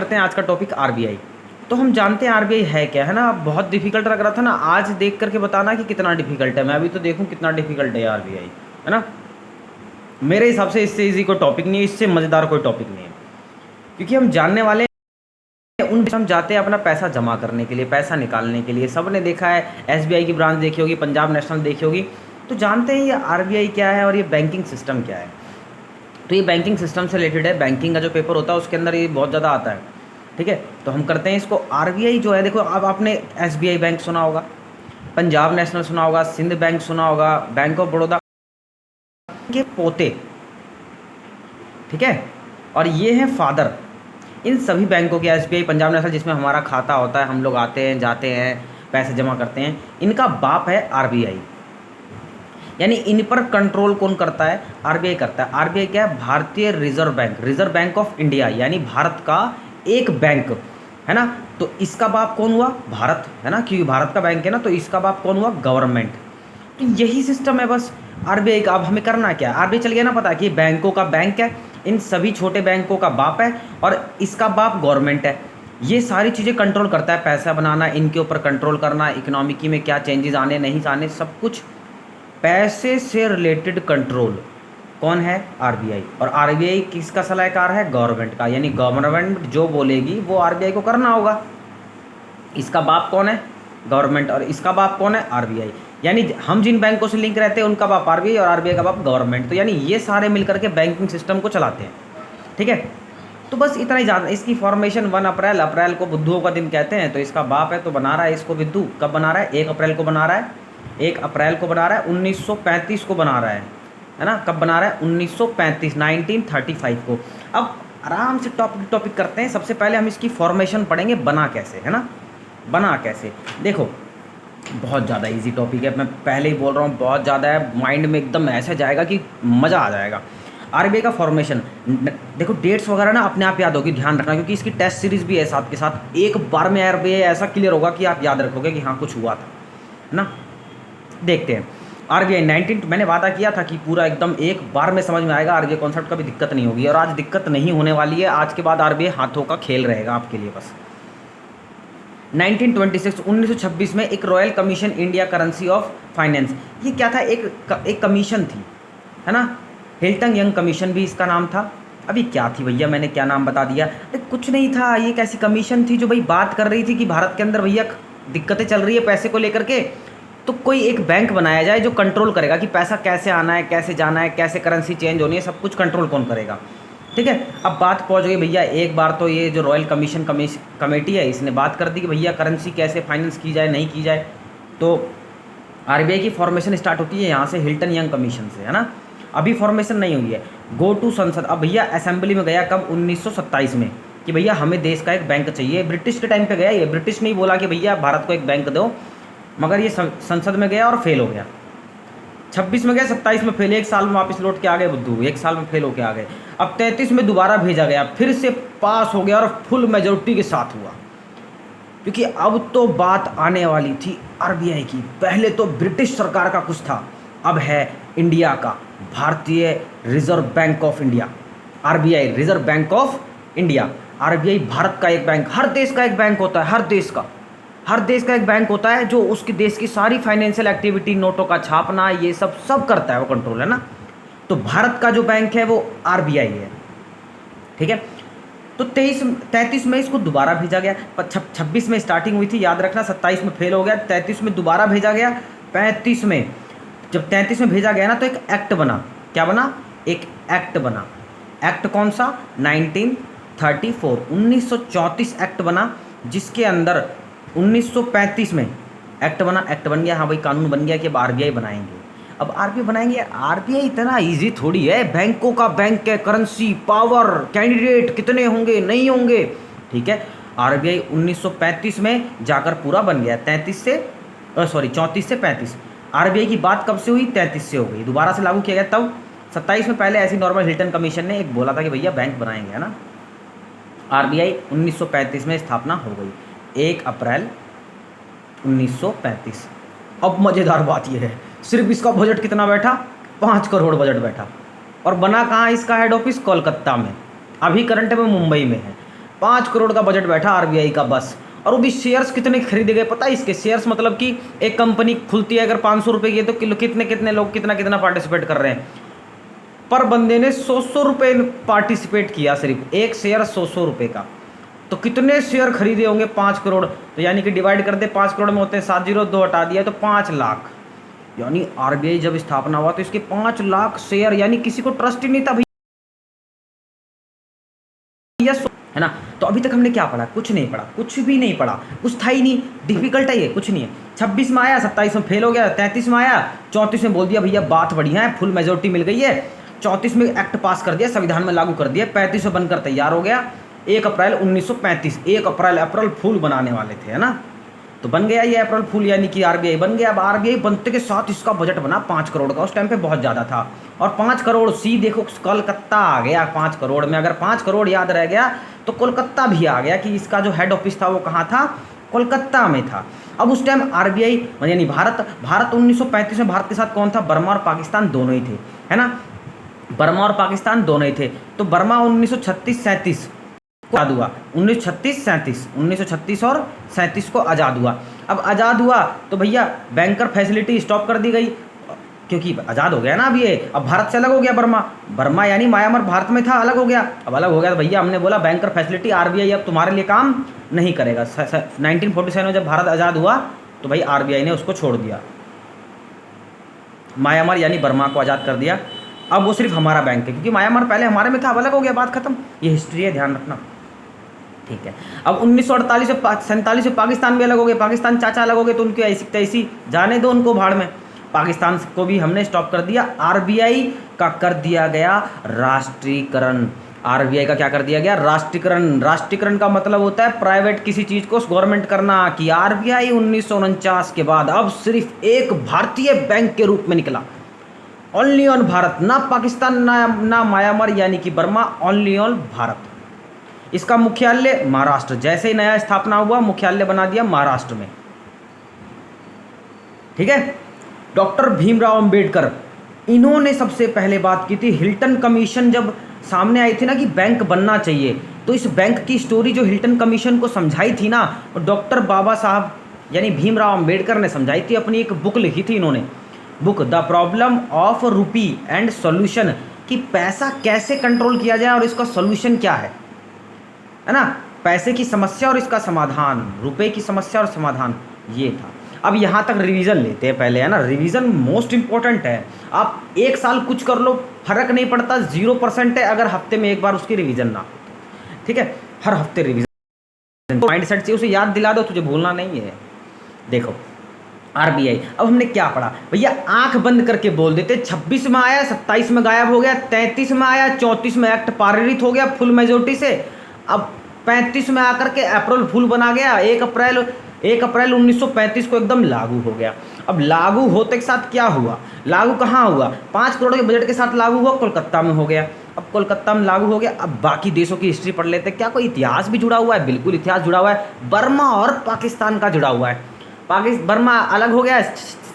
करते हैं आज का टॉपिक आरबीआई। तो हम जानते हैं आरबीआई है क्या, है ना। बहुत डिफिकल्ट लग रहा था ना, आज देख करके बताना कि कितना डिफिकल्ट है। मैं अभी तो देखूं कितना डिफिकल्ट है आरबीआई, है ना। मेरे हिसाब से इससे इजी कोई टॉपिक नहीं है, इससे मज़ेदार कोई टॉपिक नहीं है, क्योंकि हम जानने वाले हैं हम जाते हैं अपना पैसा जमा करने के लिए, पैसा निकालने के लिए। सब ने देखा है, एसबीआई की ब्रांच देखी होगी, पंजाब नेशनल देखी होगी, तो जानते हैं ये आरबीआई क्या है और ये बैंकिंग सिस्टम क्या है। तो ये बैंकिंग सिस्टम से रिलेटेड है। बैंकिंग का जो पेपर होता है उसके अंदर ये बहुत ज़्यादा आता है, ठीक है। तो हम करते हैं इसको। आरबीआई जो है, देखो अब आपने एसबीआई बैंक सुना होगा, पंजाब नेशनल सुना होगा, सिंध बैंक सुना होगा, बैंक ऑफ बड़ौदा के पोते, ठीक है, और ये हैं फादर इन सभी बैंकों के। एसबीआई, पंजाब नेशनल जिसमें हमारा खाता होता है, हम लोग आते हैं जाते हैं पैसे जमा करते हैं, इनका बाप है आरबीआई। यानी इन पर कंट्रोल कौन करता है? आरबीआई करता है। आरबीआई क्या है? भारतीय reserve bank, reserve bank of India, यानी भारत का एक बैंक, है ना। तो इसका बाप कौन हुआ? भारत, है ना, क्योंकि भारत का बैंक है ना, तो इसका बाप कौन हुआ? गवर्नमेंट। तो यही सिस्टम है बस आरबीआई का। अब हमें करना क्या है? आरबीआई चल गया ना पता कि बैंकों का बैंक है, इन सभी छोटे बैंकों का बाप है और इसका बाप गवर्नमेंट है। ये सारी चीज़ें कंट्रोल करता है, पैसा बनाना, इनके ऊपर कंट्रोल करना, इकोनॉमिकी में क्या चेंजेस आने नहीं आने, सब कुछ पैसे से रिलेटेड कंट्रोल कौन है? आरबीआई। और आरबीआई किसका सलाहकार है? गवर्नमेंट का। यानी गवर्नमेंट जो बोलेगी वो आरबीआई को करना होगा। इसका बाप कौन है? गवर्नमेंट। और इसका बाप कौन है? आरबीआई। यानी हम जिन बैंकों से लिंक रहते हैं उनका बाप आरबीआई और आरबीआई का बाप गवर्नमेंट। तो यानी ये सारे मिलकर के बैंकिंग सिस्टम को चलाते हैं, ठीक है। तो बस इतना ही जानना। इसकी फॉर्मेशन 1 अप्रैल, अप्रैल को बुद्धुओं का दिन कहते हैं, तो इसका बाप है तो बना रहा है इसको बुद्धू। कब बना रहा है? 1 अप्रैल को बना रहा है, 1 अप्रैल को बना रहा है, 1935 को बना रहा है ना। कब बना रहा है? 1935, 1935 को। अब आराम से टॉपिक करते हैं। सबसे पहले हम इसकी फॉर्मेशन पढ़ेंगे, बना कैसे, है ना। बना कैसे, देखो बहुत ज़्यादा इजी टॉपिक है, मैं पहले ही बोल रहा हूँ, बहुत ज़्यादा है, माइंड में एकदम ऐसा जाएगा कि मज़ा आ जाएगा। आरबीआई का फॉर्मेशन, देखो डेट्स वगैरह ना अपने आप याद होगी, ध्यान रखना, क्योंकि इसकी टेस्ट सीरीज भी है साथ के साथ। एक बार में आरबीआई ऐसा क्लियर होगा कि आप याद रखोगे कि हाँ कुछ हुआ था, है ना। देखते हैं आरबीआई 19, मैंने वादा किया था कि पूरा एकदम एक बार में समझ में आएगा, आरबीआई कॉन्सेप्ट का भी दिक्कत नहीं होगी, और आज दिक्कत नहीं होने वाली है। आज के बाद आरबीआई हाथों का खेल रहेगा आपके लिए बस। 1926, 1926 में एक royal commission India currency of finance, ये क्या था? एक कमीशन थी, है ना। हिल्टन यंग कमीशन भी इसका नाम था। अभी क्या थी भैया, मैंने क्या नाम बता दिया? अरे कुछ नहीं था, ये एक ऐसी कमीशन थी जो भाई बात कर रही थी कि भारत के अंदर भैया दिक्कतें चल रही है पैसे को लेकर के, तो कोई एक बैंक बनाया जाए जो कंट्रोल करेगा कि पैसा कैसे आना है, कैसे जाना है, कैसे करेंसी चेंज होनी है, सब कुछ कंट्रोल कौन करेगा, ठीक है। अब बात पहुंच गई भैया, एक बार तो ये जो रॉयल कमीशन कमेटी है इसने बात कर दी कि भैया करेंसी कैसे फाइनेंस की जाए, नहीं की जाए। तो आरबीआई की फॉर्मेशन स्टार्ट होती है यहाँ से, हिल्टन यंग कमीशन से, है ना। अभी फॉर्मेशन नहीं हुई है। गो टू संसद, अब भैया असेंबली में गया कब? 1927 में, कि भैया हमें देश का एक बैंक चाहिए। ब्रिटिश के टाइम पे गया ये, ब्रिटिश नहीं बोला कि भैया भारत को एक बैंक दो, मगर ये संसद में गया और फेल हो गया। 26 में गया, 27 में फेल, 1 साल में वापस लौट के आ गए बुद्धू, 1 साल में फेल होके आ गए। अब 33 में दोबारा भेजा गया, फिर से पास हो गया और फुल मेजोरिटी के साथ हुआ, क्योंकि अब तो बात आने वाली थी आरबीआई की। पहले तो ब्रिटिश सरकार का कुछ था, अब है इंडिया का, भारतीय reserve bank of India, RBI, reserve bank of India. RBI Bharat का एक बैंक, हर देश का एक बैंक होता है, हर देश का एक बैंक होता है जो उसके देश की सारी फाइनेंशियल एक्टिविटी, नोटों का छापना, ये सब करता है, वो कंट्रोल, है ना। तो भारत का जो बैंक है वो आरबीआई है, ठीक है। तो 33 में इसको दोबारा भेजा गया। 26 में स्टार्टिंग हुई थी, याद रखना, 27 में फेल हो गया, 33 में दोबारा भेजा गया, 35 में, जब 33 में भेजा गया ना तो एक एक्ट बना। क्या बना? एक एक्ट बना। एक्ट कौन सा? 1934, 1934 एक्ट बना, जिसके अंदर 1935 में एक्ट बना। एक्ट बन गया, हाँ भाई कानून बन गया कि अब आरबीआई बनाएंगे। अब आरबीआई बनाएंगे, आरबीआई इतना इजी थोड़ी है, बैंकों का बैंक है, करेंसी, पावर, कैंडिडेट कितने होंगे, नहीं होंगे, ठीक है। आरबीआई 1935 में जाकर पूरा बन गया, 34 से 35। आरबीआई की बात कब से हुई? 33 से हो गई, दोबारा से लागू किया गया तब 27 में। पहले ऐसी नॉर्मल हिल्टन कमीशन ने एक बोला था कि भैया बैंक बनाएंगे, है ना। आरबीआई 1935 में स्थापना हो गई, 1 अप्रैल 1935। अब मज़ेदार बात यह है, सिर्फ इसका बजट कितना बैठा? 5 करोड़ बजट बैठा। और बना कहाँ? इसका हेड ऑफिस कोलकाता में, अभी करंट में मुंबई में है। 5 करोड़ का बजट बैठा आरबीआई का बस। और वो भी शेयर्स कितने खरीदे गए पता है इसके? शेयर्स मतलब कि एक कंपनी खुलती है अगर 500 रुपये की है तो कितने कितने लोग कितना कितना पार्टिसिपेट कर रहे हैं। पर बंदे ने 100 रुपये पार्टिसिपेट किया, सिर्फ एक शेयर 100 रुपये का। तो कितने शेयर खरीदे होंगे? 5 करोड़। तो यानी कि डिवाइड कर दे, 5 करोड़ में होते हैं 7 0, 2 हटा दिया तो 5 लाख। यानी आरबीआई जब स्थापना हुआ तो इसके 5 लाख शेयर, यानी किसी को ट्रस्ट ही नहीं था भैया, है ना। तो अभी तक हमने क्या पढ़ा? कुछ नहीं पढ़ा, कुछ भी नहीं पढ़ा, कुछ था ही नहीं। डिफिकल्ट है ये, कुछ नहीं है। 26 में आया, 27 में फेल हो गया, 33 में आया, 34 में बोल दिया भैया बात बढ़िया है, फुल मेजोरिटी मिल गई है, 34 में एक्ट पास कर दिया, संविधान में लागू कर दिया, 35 में बनकर तैयार हो गया। 1 अप्रैल 1935, 1 अप्रैल फूल बनाने वाले थे, है ना। तो बन गया ये अप्रैल फूल, यानी कि आरबीआई बन गया। अब आरबीआई बनते के साथ इसका बजट बना 5 करोड़ का, उस टाइम पे बहुत ज़्यादा था। और 5 करोड़ सी देखो, कोलकाता आ गया 5 करोड़ में। अगर 5 करोड़ याद रह गया तो कोलकाता भी आ गया कि इसका जो हेड ऑफिस था वो कहाँ था? कोलकाता में था। अब उस टाइम आरबीआई यानी भारत 1935 में भारत के साथ कौन था? बर्मा और पाकिस्तान दोनों ही थे, है ना। बर्मा और पाकिस्तान दोनों ही थे। तो बर्मा 1936-37 को आज़ाद हुआ, 1936 और 37 को आज़ाद हुआ। अब आज़ाद हुआ तो भैया बैंकर फैसिलिटी स्टॉप कर दी गई, क्योंकि आज़ाद हो गया ना अब ये। अब भारत से अलग हो गया बर्मा यानी म्यांमार भारत में था, अलग हो गया। अब अलग हो गया तो भैया हमने बोला बैंकर फैसिलिटी आरबीआई अब तुम्हारे लिए काम नहीं करेगा। 1947 में जब भारत आज़ाद हुआ तो भाई आरबीआई ने उसको छोड़ दिया, म्यांमार यानी बर्मा को आज़ाद कर दिया। अब वो सिर्फ हमारा बैंक है, क्योंकि म्यांमार पहले हमारे में था, अब अलग हो गया, बात खत्म। ये हिस्ट्री है, ध्यान रखना, ठीक है। अब 1948 से 47 से पाकिस्तान भी अलग हो गए, पाकिस्तान चाचा अलग हो गए, तो उनकी ऐसी तैसी जाने दो उनको भाड़ में। पाकिस्तान को भी हमने स्टॉप कर दिया। आरबीआई का कर दिया गया राष्ट्रीयकरण। आरबीआई का क्या कर दिया गया? राष्ट्रीयकरण। राष्ट्रीयकरण का मतलब होता है प्राइवेट किसी चीज़ को गवर्नमेंट करना। कि आरबीआई 1949 के बाद अब सिर्फ एक भारतीय बैंक के रूप में निकला, ओनली ऑन भारत, ना पाकिस्तान ना म्यांमार यानी कि बर्मा, ओनली ऑन भारत। इसका मुख्यालय महाराष्ट्र, जैसे ही नया स्थापना हुआ मुख्यालय बना दिया महाराष्ट्र में, ठीक है। डॉक्टर भीमराव अंबेडकर, इन्होंने सबसे पहले बात की थी। हिल्टन कमीशन जब सामने आई थी ना कि बैंक बनना चाहिए, तो इस बैंक की स्टोरी जो हिल्टन कमीशन को समझाई थी ना, डॉक्टर बाबा साहब यानी भीमराव अंबेडकर ने समझाई थी। अपनी एक बुक लिखी थी इन्होंने, book the problem of rupee and solution, कि पैसा कैसे कंट्रोल किया जाए और इसका सॉल्यूशन क्या है ना। पैसे की समस्या और इसका समाधान, रुपए की समस्या और समाधान, ये था। अब यहाँ तक रिवीजन लेते हैं पहले, है ना। रिवीजन मोस्ट इंपॉर्टेंट है। आप 1 साल कुछ कर लो, फर्क नहीं पड़ता, 0% है अगर हफ्ते में एक बार उसकी रिवीजन ना, ठीक है। हर हफ्ते रिवीजन, माइंड सेट से उसे याद दिला दो, तुझे भूलना नहीं है। देखो आरबीआई, अब हमने क्या पढ़ा भैया? आंख बंद करके बोल देते, 26 में आया, 27 में गायब हो गया, 33 में आया, 34 में एक्ट पारित हो गया फुल मेजोरिटी से। अब 35 में आकर के अप्रैल फूल बना गया, 1 अप्रैल 1935 को एकदम लागू हो गया। अब लागू होते के साथ क्या हुआ? लागू कहाँ हुआ? 5 करोड़ के बजट के साथ लागू हुआ, कोलकाता में हो गया। अब कोलकाता में लागू हो गया। अब बाकी देशों की हिस्ट्री पढ़ लेते, क्या कोई इतिहास भी जुड़ा हुआ है? बिल्कुल इतिहास जुड़ा हुआ है। बर्मा और पाकिस्तान का जुड़ा हुआ है। बर्मा अलग हो गया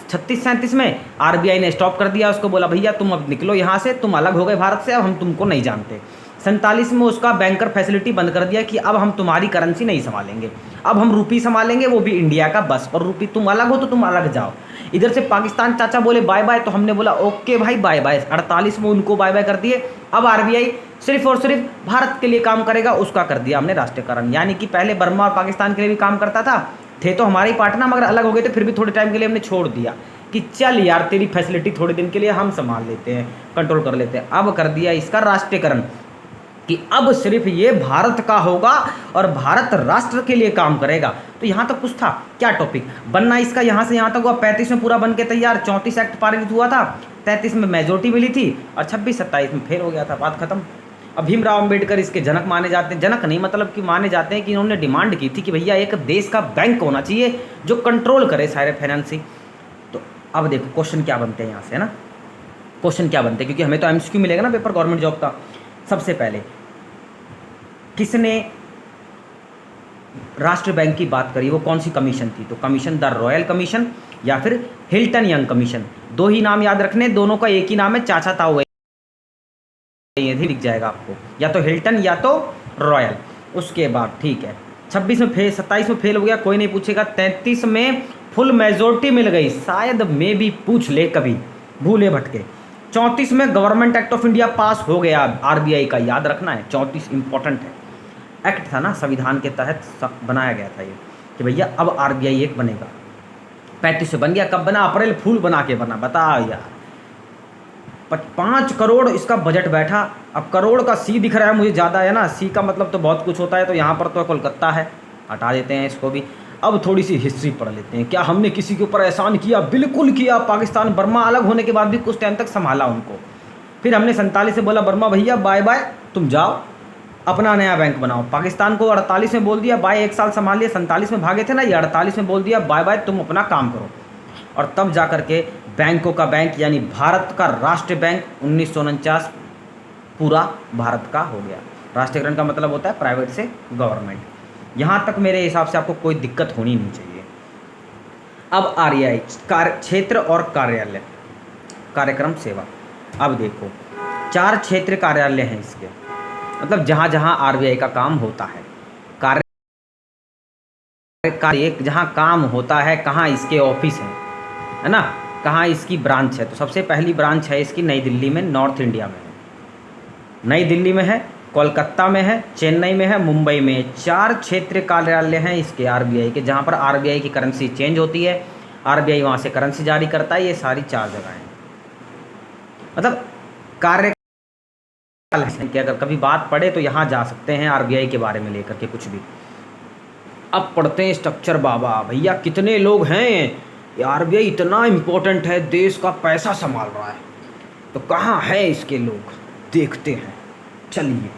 36-37 में, आरबीआई ने स्टॉप कर दिया उसको, बोला भैया तुम अब निकलो यहाँ से, तुम अलग हो गए भारत से, अब हम तुमको नहीं जानते। 47 में उसका बैंकर फैसिलिटी बंद कर दिया कि अब हम तुम्हारी करेंसी नहीं संभालेंगे, अब हम रूपी संभालेंगे, वो भी इंडिया का बस, और रूपी तुम अलग हो तो तुम अलग जाओ। इधर से पाकिस्तान चाचा बोले बाय बाय, तो हमने बोला ओके भाई बाय बाय। 48 में उनको बाय बाय कर दिए। अब आरबीआई सिर्फ और सिर्फ भारत के लिए काम करेगा, उसका कर दिया हमने राष्ट्रीयकरण। यानी कि पहले बर्मा और पाकिस्तान के लिए भी काम करता था, थे तो हमारे ही पार्टनर, मगर अलग हो गए थे, फिर भी थोड़े टाइम के लिए हमने छोड़ दिया कि चल यार तेरी फैसिलिटी थोड़े दिन के लिए हम संभाल लेते हैं, कंट्रोल कर लेते हैं। अब कर दिया इसका राष्ट्रीयकरण कि अब सिर्फ ये भारत का होगा और भारत राष्ट्र के लिए काम करेगा। तो यहाँ तक कुछ था क्या? टॉपिक बनना इसका यहाँ से यहाँ तक हुआ। 35 में पूरा बन के तैयार, 34 एक्ट पारित हुआ था, 33 में मेजोरिटी मिली थी और 26-27 में फेल हो गया था, बात खत्म। अब भीमराव अंबेडकर इसके जनक माने जाते हैं, जनक नहीं मतलब कि माने जाते हैं कि इन्होंने डिमांड की थी कि भैया एक देश का बैंक होना चाहिए जो कंट्रोल करे सारे फाइनेंसिंग। तो अब देखो क्वेश्चन क्या बनते हैं यहाँ से, है ना। क्वेश्चन क्या बनते हैं, क्योंकि हमें तो एमसीक्यू मिलेगा ना पेपर गवर्नमेंट जॉब का। सबसे पहले किसने राष्ट्र बैंक की बात करी, वो कौन सी कमीशन थी? तो कमीशन द रॉयल कमीशन या फिर हिल्टन यंग कमीशन। दो ही नाम याद रखने, दोनों का एक ही नाम है, चाचा ताऊ है, ये दिख जाएगा आपको, या तो हिल्टन या तो रॉयल। उसके बाद ठीक है 26 में फेल, 27 में फेल हो गया, कोई नहीं पूछेगा। 33 में फुल मेजोरिटी मिल गई, शायद में भी पूछ ले कभी, भूले भटके। 34 में गवर्नमेंट एक्ट ऑफ इंडिया पास हो गया आरबीआई का, याद रखना है 34 इंपॉर्टेंट है। एक्ट था ना, संविधान के तहत बनाया गया था ये कि भैया अब आरबीआई एक बनेगा। 35 से बन गया, कब बना? अप्रैल फूल बना के बना, बताओ यार। 5 करोड़ इसका बजट बैठा। अब करोड़ का सी दिख रहा है मुझे ज़्यादा, है ना, सी का मतलब तो बहुत कुछ होता है, तो यहाँ पर तो कोलकाता है, हटा देते हैं इसको भी। अब थोड़ी सी हिस्ट्री पढ़ लेते हैं। क्या हमने किसी के ऊपर एहसान किया? बिल्कुल किया। पाकिस्तान बर्मा अलग होने के बाद भी कुछ टाइम तक संभाला उनको। फिर हमने 47 से बोला बर्मा भैया बाय बाय, तुम जाओ अपना नया बैंक बनाओ। पाकिस्तान को 48 में बोल दिया बाय, 1 साल संभाल लिया। 47 में भागे थे ना, ये 48 में बोल दिया बाय बाय, तुम अपना काम करो। और तब जा कर के बैंकों का बैंक यानी भारत का राष्ट्रीय बैंक 1949 पूरा भारत का हो गया। राष्ट्रीयकरण का मतलब होता है प्राइवेट से गवर्नमेंट। यहाँ तक मेरे हिसाब से आपको कोई दिक्कत होनी नहीं चाहिए। अब आरबीआई क्षेत्र और कार्यालय, कार्यक्रम सेवा। अब देखो 4 क्षेत्र कार्यालय हैं इसके, मतलब जहाँ जहाँ आरबीआई का काम होता है, कार्य जहाँ काम होता है, कहाँ इसके ऑफिस हैं, है ना, कहाँ इसकी ब्रांच है। तो सबसे पहली ब्रांच है इसकी नई दिल्ली में, नॉर्थ इंडिया में है। नई दिल्ली में है, कोलकाता में है, चेन्नई में है, मुंबई में। 4 क्षेत्रीय कार्यालय हैं इसके आरबीआई के, जहाँ पर आरबीआई की करेंसी चेंज होती है, आरबीआई वहाँ से करेंसी जारी करता है। ये सारी 4 जगह हैं, मतलब कार्य कि अगर कभी बात पड़े तो यहाँ जा सकते हैं आरबीआई के बारे में लेकर के कुछ भी। अब पढ़ते हैं स्ट्रक्चर। बाबा भैया कितने लोग हैं, आरबीआई इतना इम्पोर्टेंट है, देश का पैसा संभाल रहा है, तो कहाँ है इसके लोग, देखते हैं। चलिए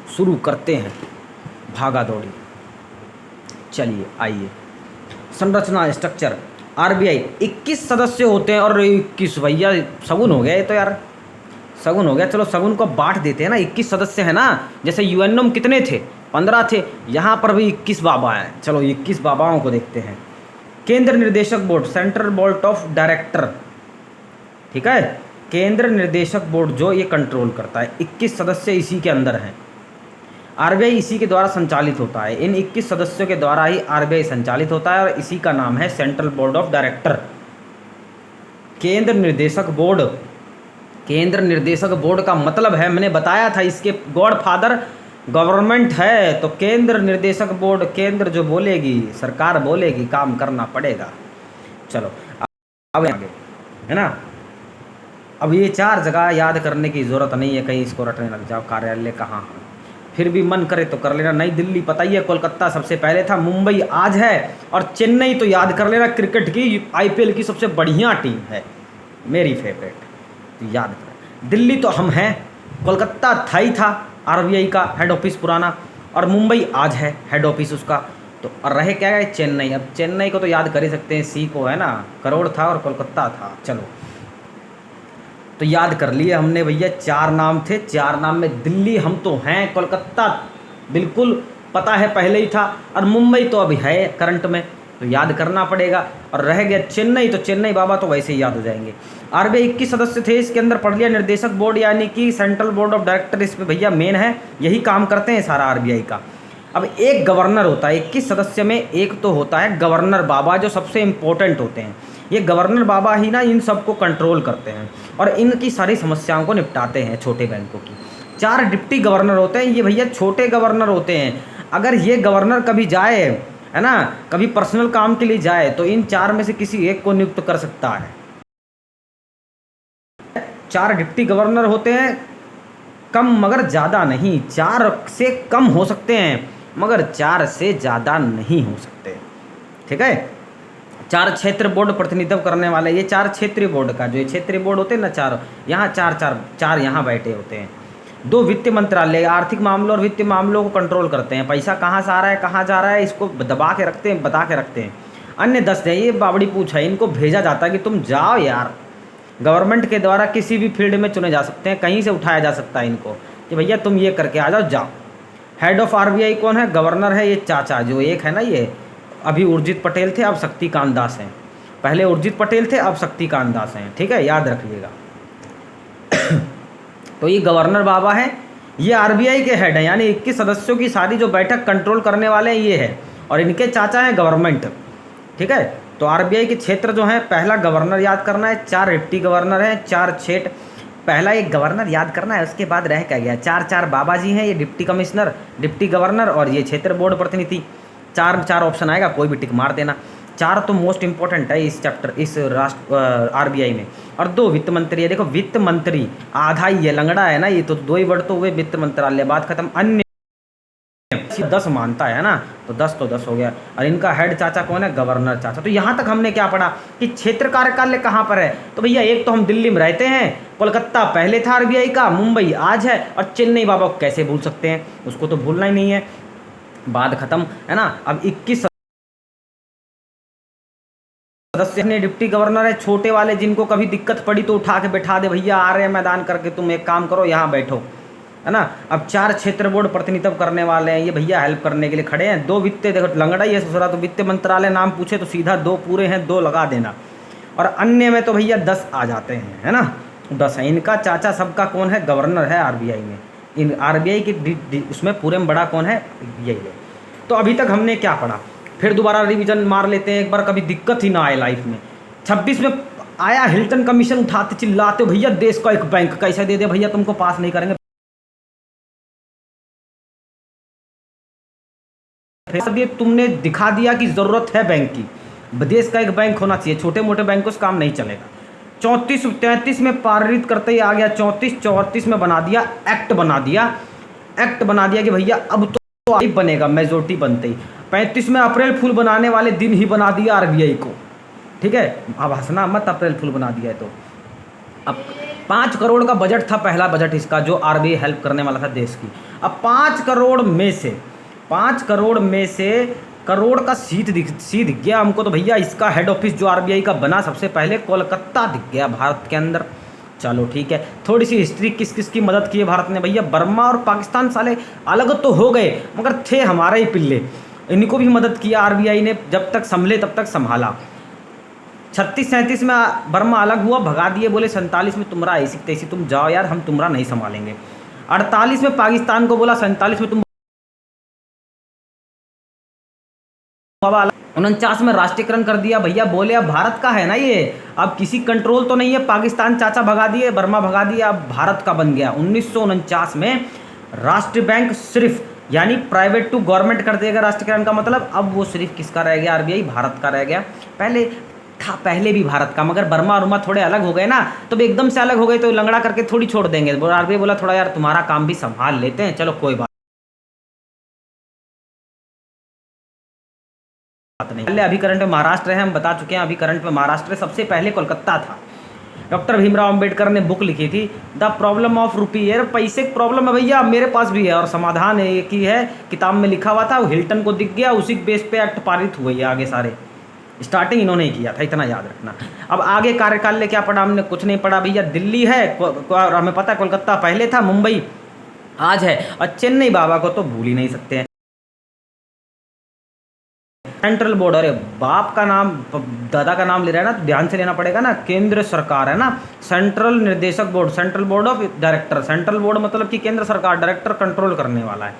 शुरू करते हैं भागा दौड़ी। चलिए आइए, संरचना स्ट्रक्चर। आरबीआई 21 सदस्य होते हैं। और 21 भैया सगुन हो गया ये तो यार, सगुन हो गया। चलो सगुन को बांट देते हैं ना, 21 सदस्य है ना, जैसे यूएनओ में कितने थे, 15 थे, यहाँ पर भी 21 बाबा हैं। चलो 21 बाबाओं को देखते हैं। केंद्र निर्देशक board, central board of director, ठीक है, केंद्र निर्देशक बोर्ड जो ये कंट्रोल करता है। 21 सदस्य इसी के अंदर हैं। आरबीआई इसी के द्वारा संचालित होता है, इन 21 सदस्यों के द्वारा ही आरबीआई संचालित होता है, और इसी का नाम है सेंट्रल बोर्ड ऑफ डायरेक्टर। केंद्र निर्देशक बोर्ड, केंद्र निर्देशक बोर्ड का मतलब है, मैंने बताया था इसके गॉडफादर गवर्नमेंट है, तो केंद्र निर्देशक बोर्ड, केंद्र जो बोलेगी, सरकार बोलेगी, काम करना पड़ेगा। चलो अब आगे, है ना। अब ये 4 जगह याद करने की ज़रूरत नहीं है, कहीं इसको रटने लग जाओ। कार्यालय कहाँ है, फिर भी मन करे तो कर लेना। नई दिल्ली पता ही है, कोलकाता सबसे पहले था, मुंबई आज है, और चेन्नई तो याद कर लेना, क्रिकेट की आईपीएल की सबसे बढ़िया टीम है, मेरी फेवरेट, तो याद करें। दिल्ली तो हम हैं, कोलकाता था ही था आरबीआई का हेड ऑफिस पुराना, और मुंबई आज है हेड ऑफिस उसका। तो और रहे क्या है, चेन्नई। अब चेन्नई को तो याद कर ही सकते हैं, सी को, है ना, करोड़ था, और कोलकाता था। चलो तो याद कर लिए हमने भैया, 4 नाम थे, 4 नाम में दिल्ली हम तो हैं, कोलकाता बिल्कुल पता है पहले ही था, और मुंबई तो अभी है करंट में, तो याद करना पड़ेगा। और रह गया चेन्नई, तो चेन्नई बाबा तो वैसे ही याद हो जाएंगे। आरबीआई 21 सदस्य थे, इसके अंदर पढ़ लिया निर्देशक बोर्ड यानी कि सेंट्रल बोर्ड ऑफ डायरेक्टर, इसमें भैया मेन है, यही काम करते हैं सारा आरबीआई का। अब एक गवर्नर होता है, 21 सदस्य में एक तो होता है गवर्नर बाबा, जो सबसे इम्पोर्टेंट होते हैं। ये गवर्नर बाबा ही ना इन सबको कंट्रोल करते हैं और इनकी सारी समस्याओं को निपटाते हैं, छोटे बैंकों की। 4 डिप्टी गवर्नर होते हैं, ये भैया छोटे गवर्नर होते हैं। अगर ये गवर्नर कभी जाए, है ना, कभी पर्सनल काम के लिए जाए, तो इन 4 में से किसी एक को नियुक्त कर सकता है। 4 डिप्टी गवर्नर होते हैं, कम मगर ज़्यादा नहीं, 4 से कम हो सकते हैं मगर 4 से ज़्यादा नहीं हो सकते, ठीक है। 4 क्षेत्र बोर्ड प्रतिनिधित्व करने वाले, ये 4 क्षेत्रीय बोर्ड का, जो ये क्षेत्रीय बोर्ड होते हैं ना 4, यहाँ 4 यहाँ बैठे होते हैं। 2 वित्त मंत्रालय आर्थिक मामलों और वित्त मामलों को कंट्रोल करते हैं, पैसा कहाँ से आ रहा है, कहाँ जा रहा है, इसको दबा के रखते हैं, बता के रखते हैं। अन्य 10 है, ये बावड़ी पूछ है, इनको भेजा जाता है कि तुम जाओ यार, गवर्नमेंट के द्वारा किसी भी फील्ड में चुने जा सकते हैं, कहीं से उठाया जा सकता है इनको कि भैया तुम ये करके आ जाओ, जाओ। हेड ऑफ आरबीआई कौन है, गवर्नर है, ये चाचा जो एक है ना, ये अभी उर्जित पटेल थे, अब शक्तिकांत दास हैं। पहले उर्जित पटेल थे, अब शक्तिकांत दास हैं, ठीक है, याद रखिएगा। तो ये गवर्नर बाबा है, ये आरबीआई के हेड हैं, यानी 21 सदस्यों की सारी जो बैठक कंट्रोल करने वाले हैं ये है, और इनके चाचा हैं गवर्नमेंट। ठीक है, तो आरबीआई के क्षेत्र जो हैं, पहला गवर्नर याद करना है, 4 डिप्टी गवर्नर हैं, 4 छेट, पहला एक गवर्नर याद करना है, उसके बाद रह क्या गया, 4 बाबा जी हैं, ये डिप्टी कमिश्नर, डिप्टी गवर्नर, और ये क्षेत्र बोर्ड प्रतिनिधि। 4 ऑप्शन आएगा, कोई भी टिक मार देना। 4 तो मोस्ट इंपॉर्टेंट है इस चैप्टर, इस राष्ट्र आरबीआई में। और 2 वित्त मंत्री है, देखो वित्त मंत्री आधा ही है, लंगड़ा है ना ये, तो 2 ही वर्ड तो हुए, वित्त मंत्रालय, बात खत्म। अन्य 10 मानता है ना, तो 10 हो गया। और इनका हेड चाचा कौन है, गवर्नर चाचा। तो यहाँ तक हमने क्या पढ़ा कि क्षेत्र कार्यालय कहाँ पर है, तो भैया एक तो हम दिल्ली में रहते हैं, कोलकाता पहले था आरबीआई का, मुंबई आज है, और चेन्नई बाबा को कैसे भूल सकते हैं, उसको तो भूलना ही नहीं है, बात खत्म है ना। अब 21 सदस्य ने डिप्टी गवर्नर है, छोटे वाले, जिनको कभी दिक्कत पड़ी तो उठा के बैठा दे, भैया आ रहे हैं मैदान करके, तुम एक काम करो यहाँ बैठो, है ना। अब 4 क्षेत्र बोर्ड प्रतिनिधित्व करने वाले हैं, ये भैया हेल्प करने के लिए खड़े हैं। 2 वित्त, देखो लंगड़ा ही है ससुरा, तो वित्त मंत्रालय नाम पूछे तो सीधा 2 पूरे हैं, 2 लगा देना। और अन्य में तो भैया 10 आ जाते हैं, है ना, 10 है। इनका चाचा सबका कौन है, गवर्नर है आरबीआई में। इन आरबीआई की उसमें पूरे में बड़ा कौन है, यही है। तो अभी तक हमने क्या पढ़ा, फिर दोबारा रिवीजन मार लेते हैं एक बार, कभी दिक्कत ही ना आए लाइफ में। 26 में आया हिल्टन कमीशन, उठाते चिल्लाते भैया देश का एक बैंक कैसे दे दे भैया, तुमको पास नहीं करेंगे। ये तुमने दिखा दिया कि जरूरत है बैंक की, देश का एक बैंक होना चाहिए, छोटे मोटे बैंकों से काम नहीं चलेगा। 33 में पारित करते ही आ गया, 34 में बना दिया, एक्ट बना दिया कि भैया अब तो बनेगा, मेजोरिटी बनते ही। 35 में अप्रैल फूल बनाने वाले दिन ही बना दिया आरबीआई को, ठीक है, अब हंसना मत, अप्रैल फूल बना दिया है तो। अब 5 करोड़ का बजट था, पहला बजट इसका, जो आरबीआई हेल्प करने वाला था देश की। अब 5 करोड़ में से करोड़ का सीट दिख गया हमको, तो भैया इसका हेड ऑफिस जो आरबीआई का बना सबसे पहले कोलकाता दिख गया भारत के अंदर। चलो ठीक है, थोड़ी सी हिस्ट्री, किस किस की मदद की है भारत ने, भैया बर्मा और पाकिस्तान साले अलग तो हो गए मगर थे हमारे ही पिल्ले, इनको भी मदद किया आरबीआई ने, जब तक संभले तब तक संभाला। 36-37 में बर्मा अलग हुआ, भगा दिए, बोले 47 में तुमरा ऐसी तैसी, तुम जाओ यार, हम तुमरा नहीं संभालेंगे। 48 में पाकिस्तान को बोला 47 में तुम, 49 में राष्ट्रीयकरण कर दिया, भैया बोले अब भारत का है ना ये, अब किसी कंट्रोल तो नहीं है, पाकिस्तान चाचा भगा दिए, बर्मा भगा दिया, अब भारत का बन गया। 1949 में राष्ट्रीय बैंक सिर्फ, यानी प्राइवेट टू गवर्नमेंट कर देगा राष्ट्रीयकरण का मतलब, अब वो सिर्फ किसका रह गया, आरबीआई भारत का रह गया। पहले भी भारत का, मगर बर्मा उर्मा थोड़े अलग हो गए ना, तो एकदम से अलग हो गए तो लंगड़ा करके थोड़ी छोड़ देंगे। आरबीआई बोला थोड़ा यार तुम्हारा काम भी संभाल लेते हैं, चलो कोई बात नहीं। पहले अभी करंट में महाराष्ट्र है, हम बता चुके हैं, अभी करंट में महाराष्ट्र, सबसे पहले कोलकाता था। डॉक्टर भीमराव अंबेडकर ने बुक लिखी थी, द प्रॉब्लम ऑफ रूपी, यार पैसे की प्रॉब्लम है भैया, मेरे पास भी है, और समाधान एक ही है, किताब में लिखा हुआ था, वो हिल्टन को दिख गया, उसी बेस पे एक्ट पारित हुए, आगे सारे स्टार्टिंग इन्होंने ही किया था, इतना याद रखना। अब आगे कार्यकाल क्या पढ़ा हमने, कुछ नहीं पढ़ा भैया, दिल्ली है और हमें पता है कोलकाता पहले था, मुंबई आज है, और चेन्नई बाबा को तो भूल ही नहीं सकते हैं। सेंट्रल बोर्ड, अरे बाप का नाम दादा का नाम ले रहा है ना, तो ध्यान से लेना पड़ेगा ना, केंद्र सरकार है ना, सेंट्रल निर्देशक board, central board of director, central board मतलब कि केंद्र सरकार, डायरेक्टर कंट्रोल करने वाला है,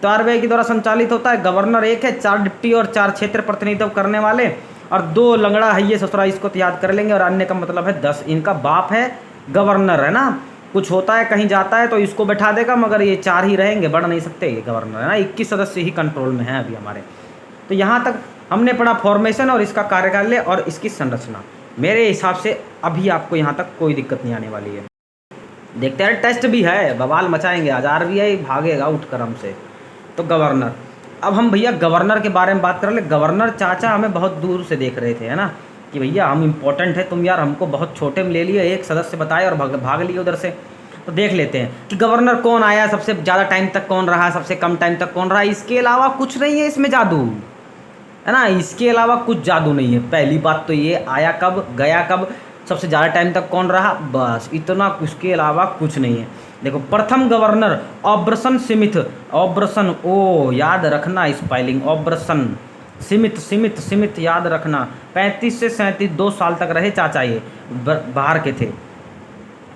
तो आरबीआई के द्वारा संचालित होता है। गवर्नर एक है, 4 डिप्टी और 4 क्षेत्र प्रतिनिधित्व करने वाले, और 2 लंगड़ा है ये ससुरा, इसको तो याद कर लेंगे, और अन्य का मतलब है 10। इनका बाप है गवर्नर, है ना, कुछ होता है कहीं जाता है तो इसको बैठा देगा, मगर ये 4 ही रहेंगे, बढ़ नहीं सकते, ये गवर्नर है ना, 21 सदस्य ही कंट्रोल में है अभी हमारे। तो यहाँ तक हमने पढ़ा फॉर्मेशन और इसका कार्यकाल और इसकी संरचना। मेरे हिसाब से अभी आपको यहाँ तक कोई दिक्कत नहीं आने वाली है। देखते हैं, टेस्ट भी है, बवाल मचाएंगे आज, आरबीआई भागेगा उठ कर हमसे। तो गवर्नर, अब हम भैया गवर्नर के बारे में बात कर ले। गवर्नर चाचा हमें बहुत दूर से देख रहे थे, है ना, कि भैया हम इम्पोर्टेंट है, तुम यार हमको बहुत छोटे में ले लिए, एक सदस्य बताए और भाग लिए उधर से। तो देख लेते हैं कि गवर्नर कौन आया, सबसे ज़्यादा टाइम तक कौन रहा, सबसे कम टाइम तक कौन रहा, इसके अलावा कुछ नहीं है इसमें जादू, है ना, इसके अलावा कुछ जादू नहीं है। पहली बात तो ये, आया कब, गया कब, सबसे ज़्यादा टाइम तक कौन रहा, बस इतना, उसके अलावा कुछ नहीं है। देखो, प्रथम गवर्नर ऑब्रसन स्मिथ, ऑब्रसन, ओ याद रखना स्पेलिंग, ऑब्रसन स्मिथ याद रखना। 35 से 37 2 साल तक रहे चाचा, ये बाहर के थे।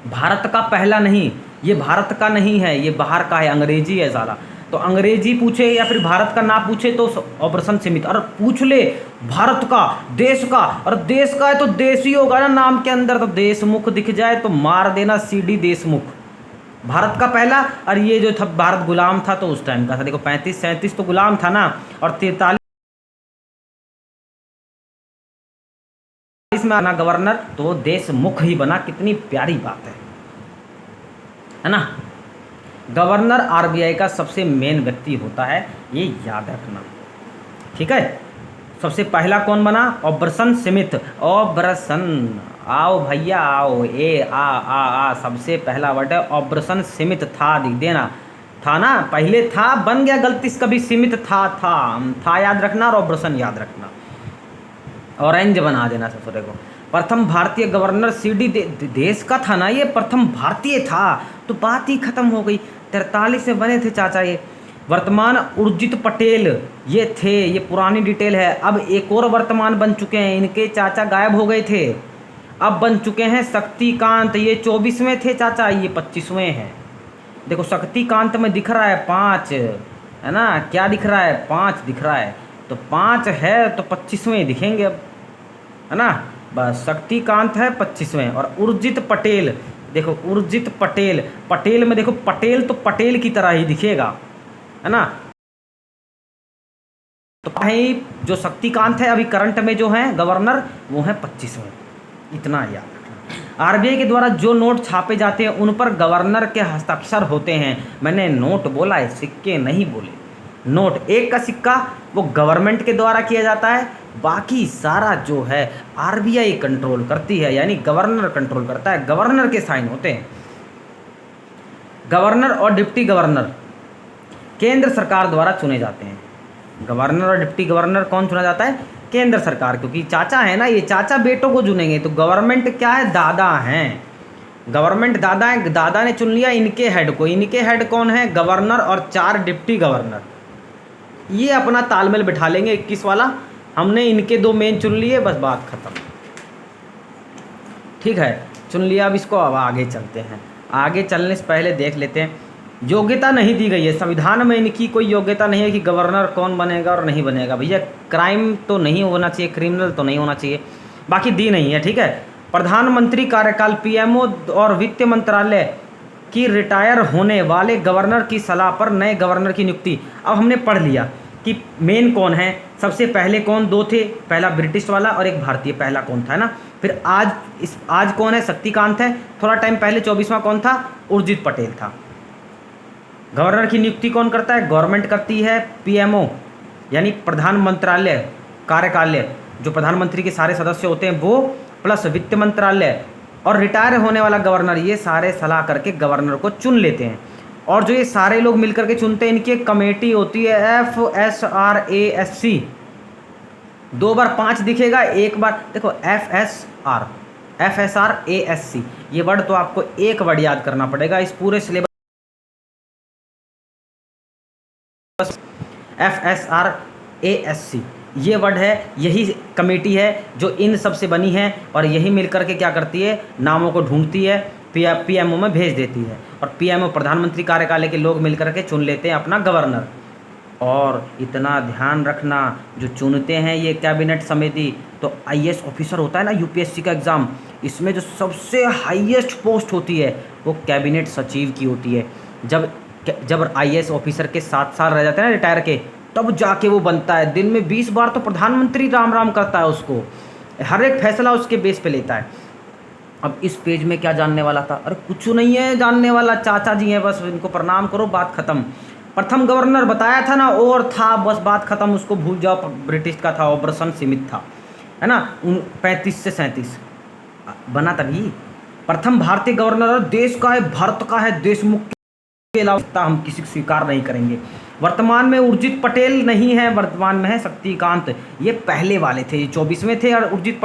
भारत का पहला नहीं, ये भारत का नहीं है, ये बाहर का है, अंग्रेजी है साला। तो अंग्रेजी पूछे या फिर भारत का ना पूछे तो ऑपरेशन सीमित, और पूछ ले भारत का, देश का, और देश का है तो देश ही होगा ना नाम के अंदर, तो देशमुख दिख जाए तो मार देना सीडी देशमुख। भारत का पहला, और ये जो था भारत गुलाम था तो उस टाइम का था। देखो 35-37 तो गुलाम था ना, और 43 में आना गवर्नर, तो वो देशमुख ही बना। कितनी प्यारी बात है ना। गवर्नर आरबीआई का सबसे मेन व्यक्ति होता है, ये याद रखना, ठीक है। सबसे पहला कौन बना? ऑब्रसन स्मिथ। ऑब्रसन, आओ भैया आओ, आ सबसे पहला वर्ड है ऑब्रसन स्मिथ। था दिख देना, था ना, पहले था बन गया गलती से, कभी स्मिथ था याद रखना, और ऑब्रसन याद रखना, ऑरेंज बना देना ससुरे को। प्रथम भारतीय गवर्नर सीडी देश का था ना, ये प्रथम भारतीय था, तो बात ही खत्म हो गई। 43 में बने थे चाचा ये। वर्तमान उर्जित पटेल ये थे, ये पुरानी डिटेल है। अब एक और वर्तमान बन चुके हैं, इनके चाचा गायब हो गए थे, अब बन चुके हैं शक्तिकांत। ये 24वें थे चाचा, ये 25वें हैं। देखो शक्तिकांत में दिख रहा है 5, है ना, क्या दिख रहा है? 5 दिख रहा है, तो 5 है तो 25वें दिखेंगे अब, है ना। बस शक्तिकांत है 25वें। और उर्जित पटेल, देखो उर्जित पटेल, पटेल में देखो पटेल तो पटेल की तरह ही दिखेगा, है ना। तो भाई जो शक्तिकांत है अभी करंट में जो है गवर्नर, वो है 25वें। इतना याद रखना। आरबीआई के द्वारा जो नोट छापे जाते हैं उन पर गवर्नर के हस्ताक्षर होते हैं। मैंने नोट बोला है, सिक्के नहीं बोले। नोट, एक का सिक्का वो गवर्नमेंट के द्वारा किया जाता है, बाकी सारा जो है आरबीआई कंट्रोल करती है, यानी गवर्नर कंट्रोल करता है, गवर्नर के साइन होते हैं। गवर्नर और डिप्टी गवर्नर केंद्र सरकार द्वारा चुने जाते हैं। गवर्नर और डिप्टी गवर्नर कौन चुना जाता है? केंद्र सरकार, क्योंकि चाचा है ना, ये चाचा बेटों को चुनेंगे। तो गवर्नमेंट क्या है? दादा हैं, गवर्नमेंट दादा है, दादा ने चुन लिया इनके हेड को। इनके हेड कौन है? गवर्नर और 4 डिप्टी गवर्नर। ये अपना तालमेल बिठा लेंगे 21 वाला। हमने इनके 2 मेन चुन लिए, बस बात खत्म, ठीक है, चुन लिया। अब इसको अब आगे चलते हैं। आगे चलने से पहले देख लेते हैं, योग्यता नहीं दी गई है संविधान में, इनकी कोई योग्यता नहीं है कि गवर्नर कौन बनेगा और नहीं बनेगा। भैया क्राइम तो नहीं होना चाहिए, क्रिमिनल तो नहीं होना चाहिए, बाकी दी नहीं है, ठीक है। प्रधानमंत्री कार्यकाल, पीएमओ और वित्त मंत्रालय की रिटायर होने वाले गवर्नर की सलाह पर नए गवर्नर की नियुक्ति। अब हमने पढ़ लिया कि मेन कौन है। सबसे पहले कौन? 2 थे, पहला ब्रिटिश वाला और एक भारतीय। पहला कौन था, है ना। फिर आज कौन है? शक्तिकांत है। थोड़ा टाइम पहले 24वां कौन था? उर्जित पटेल था। गवर्नर की नियुक्ति कौन करता है? गवर्नमेंट करती है। पीएमओ यानी प्रधान मंत्रालय कार्यकालय, जो प्रधानमंत्री के सारे सदस्य होते हैं वो, प्लस वित्त मंत्रालय और रिटायर होने वाला गवर्नर, ये सारे सलाह करके गवर्नर को चुन लेते हैं। और जो ये सारे लोग मिलकर के चुनते हैं, इनकी एक कमेटी होती है FSRASC। 2 बार 5 दिखेगा, एक बार देखो FSRASC। ये वर्ड तो आपको एक वर्ड याद करना पड़ेगा इस पूरे सिलेबस। FSRASC ये वर्ड है, यही कमेटी है जो इन सब से बनी है, और यही मिलकर के क्या करती है? नामों को ढूंढती है, पीएमओ में भेज देती है, और पीएमओ प्रधानमंत्री कार्यालय के लोग मिलकर के चुन लेते हैं अपना गवर्नर। और इतना ध्यान रखना, जो चुनते हैं ये कैबिनेट समिति, तो आईएएस ऑफिसर होता है ना यूपीएससी का एग्ज़ाम, इसमें जो सबसे हाईएस्ट पोस्ट होती है वो कैबिनेट सचिव की होती है। जब आईएएस ऑफिसर के 7 साल रह जाते हैं ना रिटायर के, तब जाके वो बनता है। दिन में 20 बार तो प्रधानमंत्री राम राम करता है उसको, हर एक फैसला उसके बेस पे लेता है। अब इस पेज में क्या जानने वाला था? अरे कुछ नहीं है जानने वाला, चाचा जी हैं, बस इनको प्रणाम करो, बात खत्म। प्रथम गवर्नर बताया था ना, और था, बस बात खत्म, उसको भूल जाओ। ब्रिटिश का था, ऑब्रसन स्मिथ था, है ना। 35 से 37 बना तभी। प्रथम भारतीय गवर्नर देश का है, भारत का है, देशमुख के अलावा हम किसी को स्वीकार नहीं करेंगे। वर्तमान में उर्जित पटेल नहीं है, वर्तमान में है शक्तिकांत। ये पहले वाले थे, ये 24वें थे। और उर्जित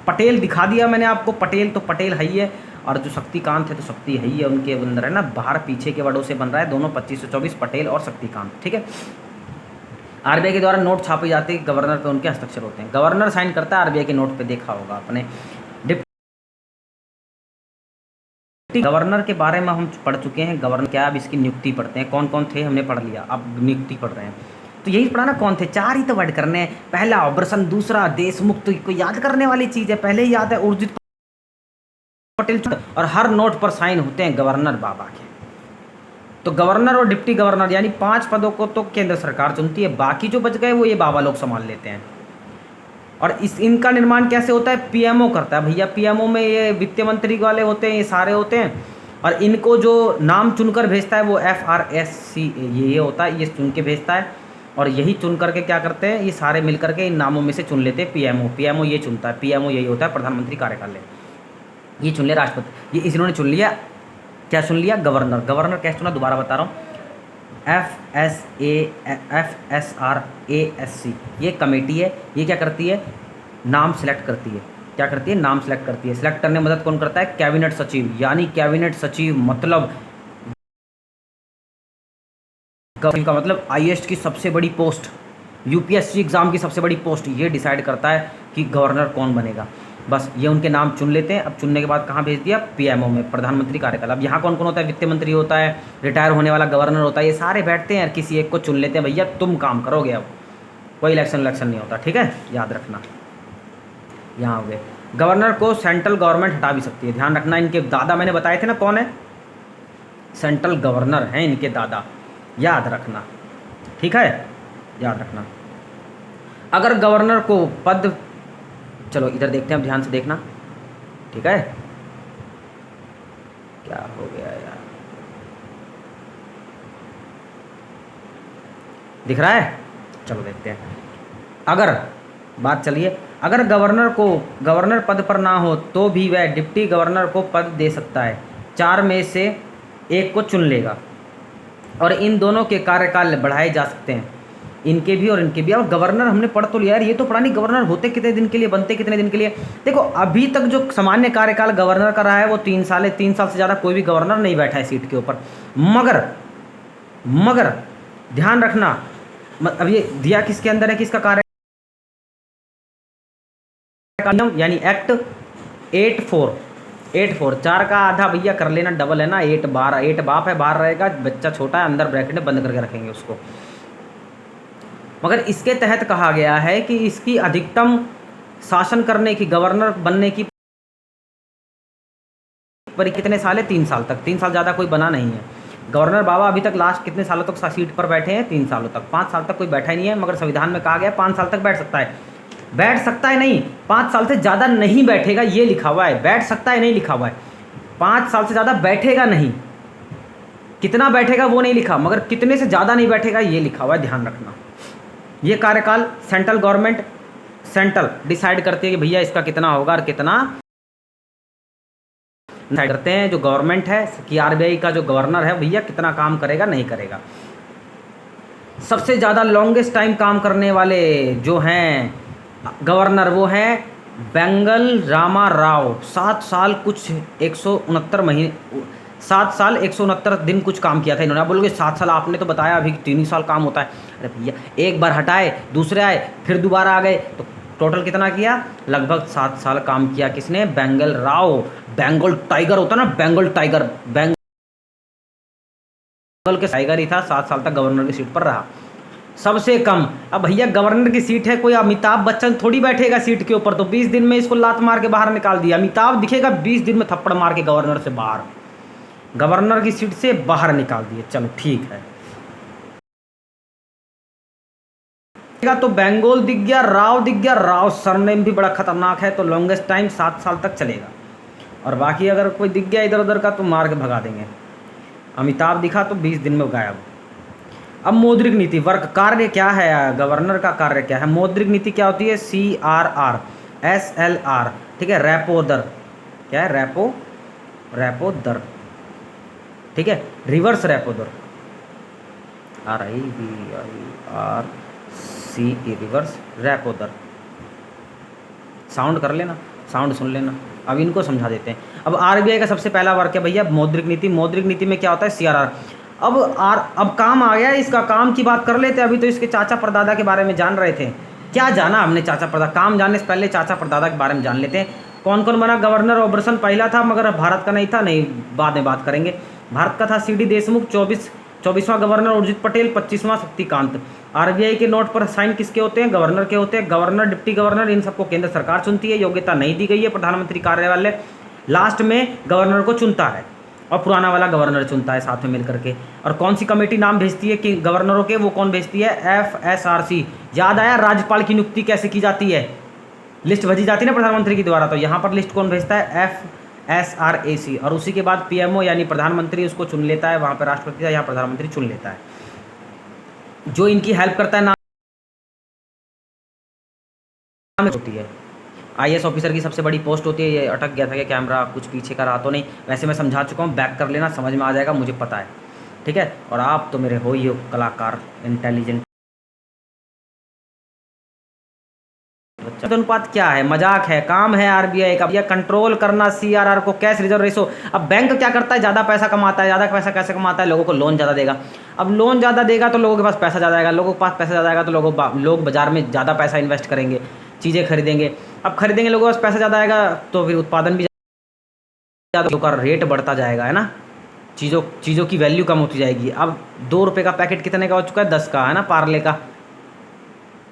पटेल दिखा दिया मैंने आपको, पटेल तो पटेल है ही है, और जो शक्तिकांत है तो शक्ति है ही है, उनके अंदर है ना, बाहर पीछे के वर्डों से बन रहा है दोनों, 25 से 24 पटेल और शक्तिकांत, ठीक है। आरबीआई के द्वारा नोट छापे जाते हैं, गवर्नर पे उनके हस्ताक्षर होते हैं। गवर्नर साइन करता है आरबीआई के नोट पे, देखा होगा आपने। गवर्नर के बारे में हम पढ़ चुके हैं। गवर्नर क्या, अब इसकी नियुक्ति पढ़ते हैं। कौन कौन थे हमने पढ़ लिया, अब नियुक्ति पढ़ रहे हैं। तो यही पढ़ा ना, कौन थे, 4 ही तो वर्ड करने हैं। पहला ऑपरेशन, दूसरा देश मुक्त, को याद करने वाली चीज़ है, पहले ही याद है उर्जित पटेल, और हर नोट पर साइन होते हैं गवर्नर बाबा के। तो गवर्नर और डिप्टी गवर्नर यानी 5 पदों को तो केंद्र सरकार चुनती है, बाकी जो बच गए वो ये बाबा लोग संभाल लेते हैं। और इनका निर्माण कैसे होता है, पीएमओ करता है भैया। पीएमओ में ये वित्त मंत्री वाले होते हैं, ये सारे होते हैं। और इनको जो नाम चुनकर भेजता है वो FRSC ये होता है, ये चुन के भेजता है। और यही चुन करके क्या करते हैं, ये सारे मिल करके इन नामों में से चुन लेते हैं पीएमओ ये चुनता है। पीएमओ यही होता है, प्रधानमंत्री कार्यकालय। ये चुन लिया राष्ट्रपति, ये इन्होंने चुन लिया। क्या चुन लिया, गवर्नर। गवर्नर कैसे चुना, दोबारा बता रहा हूँ, FSRASC ये कमेटी है। ये क्या करती है, नाम सेलेक्ट करती है। क्या करती है, नाम सेलेक्ट करती है। सेलेक्ट करने में मदद कौन करता है, कैबिनेट सचिव। यानी कैबिनेट सचिव मतलब का मतलब IAS की सबसे बड़ी पोस्ट, UPSC एग्जाम की सबसे बड़ी पोस्ट, ये डिसाइड करता है कि गवर्नर कौन बनेगा। बस ये उनके नाम चुन लेते हैं। अब चुनने के बाद कहाँ भेज दिया, पीएमओ में, प्रधानमंत्री कार्यकाल। अब यहाँ कौन कौन होता है, वित्त मंत्री होता है, रिटायर होने वाला गवर्नर होता है, ये सारे बैठते हैं और किसी एक को चुन लेते हैं, भैया तुम काम करोगे। अब कोई इलेक्शन नहीं होता, ठीक है, याद रखना। यहाँ हो गए। गवर्नर को सेंट्रल गवर्नमेंट हटा भी सकती है, ध्यान रखना। इनके दादा मैंने बताए थे ना कौन है, सेंट्रल गवर्नर हैं इनके दादा, याद रखना, ठीक है, याद रखना। अगर गवर्नर को पद, चलो इधर देखते हैं, अब ध्यान से देखना, ठीक है। क्या हो गया यार, दिख रहा है, चलो देखते हैं। अगर बात चलिए, अगर गवर्नर पद पर ना हो तो भी वह डिप्टी गवर्नर को पद दे सकता है। 4 में से एक को चुन लेगा और इन दोनों के कार्यकाल बढ़ाए जा सकते हैं, इनके भी और इनके भी। अब गवर्नर हमने पढ़ तो लिया यार, ये तो पढ़ा नहीं गवर्नर होते कितने दिन के लिए, बनते कितने दिन के लिए। देखो अभी तक जो सामान्य कार्यकाल गवर्नर का रहा है वो 3 साल है। 3 साल से ज़्यादा कोई भी गवर्नर नहीं बैठा है सीट के ऊपर। मगर ध्यान रखना, अब ये दिया किसके अंदर है, किसका कार्य, यानी एक्ट 84 4 का आधा भैया कर लेना, डबल है ना, 8 12, 8 बाप है, बाहर रहेगा, बच्चा छोटा है, अंदर ब्रैकेट में बंद करके रखेंगे उसको। मगर इसके तहत कहा गया है कि इसकी अधिकतम शासन करने की, गवर्नर बनने की पर कितने साल है, 3 साल तक। 3 साल ज़्यादा कोई बना नहीं है। गवर्नर बाबा अभी तक लास्ट कितने सालों तक सीट पर बैठे हैं, 3 सालों तक। 5 साल तक कोई बैठा ही नहीं है, मगर संविधान में कहा गया 5 साल तक बैठ सकता है। बैठ सकता है नहीं, 5 साल से ज़्यादा नहीं बैठेगा, ये लिखा हुआ है। बैठ सकता है नहीं लिखा हुआ है, 5 साल से ज़्यादा बैठेगा नहीं। कितना बैठेगा वो नहीं लिखा, मगर कितने से ज़्यादा नहीं बैठेगा ये लिखा हुआ है, ध्यान रखना। ये कार्यकाल सेंट्रल गवर्नमेंट डिसाइड करती है कि भैया इसका कितना होगा और कितना डिसाइड करते हैं। जो गवर्नमेंट है कि RBI का जो गवर्नर है भैया कितना काम करेगा नहीं करेगा। सबसे ज़्यादा लॉन्गेस्ट टाइम काम करने वाले जो हैं गवर्नर वो हैं बेंगल रामा राव। 7 साल कुछ 169 महीने, 7 साल 169 दिन कुछ काम किया था इन्होंने। आप बोलोगे 7 साल, आपने तो बताया अभी 3 ही साल काम होता है। अरे भैया एक बार हटाए, दूसरे आए, फिर दोबारा आ गए, तो टोटल कितना किया, लगभग 7 साल काम किया। किसने, बेंगल राव। बेंगल टाइगर होता ना, बेंगल टाइगर, बेंगल के टाइगर ही था, 7 साल तक गवर्नर की सीट पर रहा। सबसे कम, अब भैया गवर्नर की सीट है, कोई अमिताभ बच्चन थोड़ी बैठेगा सीट के ऊपर, तो 20 दिन में इसको लात मार के बाहर निकाल दिया। अमिताभ दिखेगा 20 दिन में थप्पड़ मार के गवर्नर से बाहर, गवर्नर की सीट से बाहर निकाल दिए। चलो ठीक है, तो बेंगोल दिख गया, राव सरनेम भी बड़ा खतरनाक है, तो लॉन्गेस्ट टाइम 7 साल तक चलेगा। और बाकी अगर कोई दिख गया इधर उधर का तो मार के भगा देंगे। अमिताभ दिखा तो 20 दिन में गायब। अब मौद्रिक नीति, वर्क, कार्य क्या है, गवर्नर का कार्य क्या है। मौद्रिक नीति क्या होती है, CRR SLR, ठीक है। रेपो दर क्या है, रेपो दर, ठीक है। रिवर्स रेपो दर, RIVRC, रिवर्स रेपो दर। साउंड कर लेना, साउंड सुन लेना। अब इनको समझा देते हैं। अब RBI का सबसे पहला वर्क है भैया मौद्रिक नीति। मौद्रिक नीति में क्या होता है, CRR। अब काम आ गया, इसका काम की बात कर लेते हैं। अभी तो इसके चाचा परदादा के बारे में जान रहे थे, क्या जाना हमने चाचा परदादा, काम जानने से पहले चाचा परदादा के बारे में जान लेते हैं। कौन कौन बना गवर्नर? रॉबर्टसन पहला था मगर भारत का नहीं था, नहीं बाद में बात करेंगे। भारत का था सीडी देशमुख 24वां गवर्नर उर्जित पटेल, 25वां शक्तिकांत। आरबीआई के नोट पर साइन किसके होते हैं? गवर्नर के होते हैं। गवर्नर, डिप्टी गवर्नर, इन सबको केंद्र सरकार चुनती है, योग्यता नहीं दी गई है। प्रधानमंत्री कार्यालय लास्ट में गवर्नर को चुनता है और पुराना वाला गवर्नर चुनता है साथ में मिलकर के। और कौन सी कमेटी नाम भेजती है कि गवर्नरों के? वो कौन भेजती है? FSRC। याद आया राज्यपाल की नियुक्ति कैसे की जाती है? लिस्ट भेजी जाती है ना प्रधानमंत्री के द्वारा, तो यहाँ पर लिस्ट कौन भेजता है? FSRAC। और उसी के बाद PMO यानी प्रधानमंत्री उसको चुन लेता है, वहाँ पर राष्ट्रपति था, यहाँ प्रधानमंत्री चुन लेता है। जो इनकी हेल्प करता है नाम होती है IAS ऑफिसर की सबसे बड़ी पोस्ट होती है। ये अटक गया था कि कैमरा कुछ पीछे का रहा तो नहीं, वैसे मैं समझा चुका हूँ, बैक कर लेना, समझ में आ जाएगा, मुझे पता है, ठीक है। और आप तो मेरे हो ही हो कलाकार, इंटेलिजेंट। अनुपात क्या है? मजाक है? काम है आरबीआई का भैया कंट्रोल करना CRR को, कैश रिजर्व रेशो। अब बैंक क्या करता है? ज़्यादा पैसा कमाता है। ज़्यादा पैसा कैसे कमाता है? लोगों को लोन ज़्यादा देगा। अब लोन ज़्यादा देगा तो लोगों के पास पैसा ज़्यादा आएगा, लोगों के पास पैसा ज़्यादा आएगा तो लोग बाजार में ज़्यादा पैसा इन्वेस्ट करेंगे, चीज़ें खरीदेंगे। अब खरीदेंगे, लोगों के पास पैसा ज़्यादा आएगा तो फिर उत्पादन भी ज़्यादा, का रेट बढ़ता जाएगा, है ना। चीज़ों की वैल्यू कम होती जाएगी। अब 2 रुपये का पैकेट कितने का हो चुका है? 10 का, है ना। पार्ले का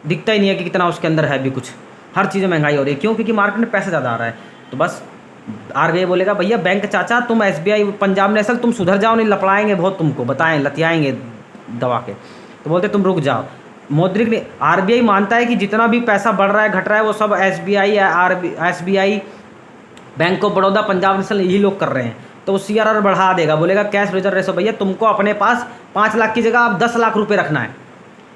दिखता ही नहीं है कि कितना उसके अंदर है भी कुछ। हर चीज़ में महंगाई हो रही है, क्यों? क्योंकि मार्केट में पैसा ज़्यादा आ रहा है। तो बस आरबीआई बोलेगा भैया बैंक चाचा तुम, SBI, पंजाब नेशनल, तुम सुधर जाओ, नहीं लपड़ाएंगे बहुत, तुमको बताएं, लतियाएंगे दबा के। तो बोलते तुम रुक जाओ। मौद्रिक ने आरबीआई मानता है कि जितना भी पैसा बढ़ रहा है घट रहा है वो सब SBI, bank of Baroda, Punjab national, यही लोग कर रहे हैं। तो वो CRR बढ़ा देगा, बोलेगा कैश रिजर्व रेशो भैया तुमको अपने पास 5 लाख की जगह अब 10 लाख रुपये रखना है।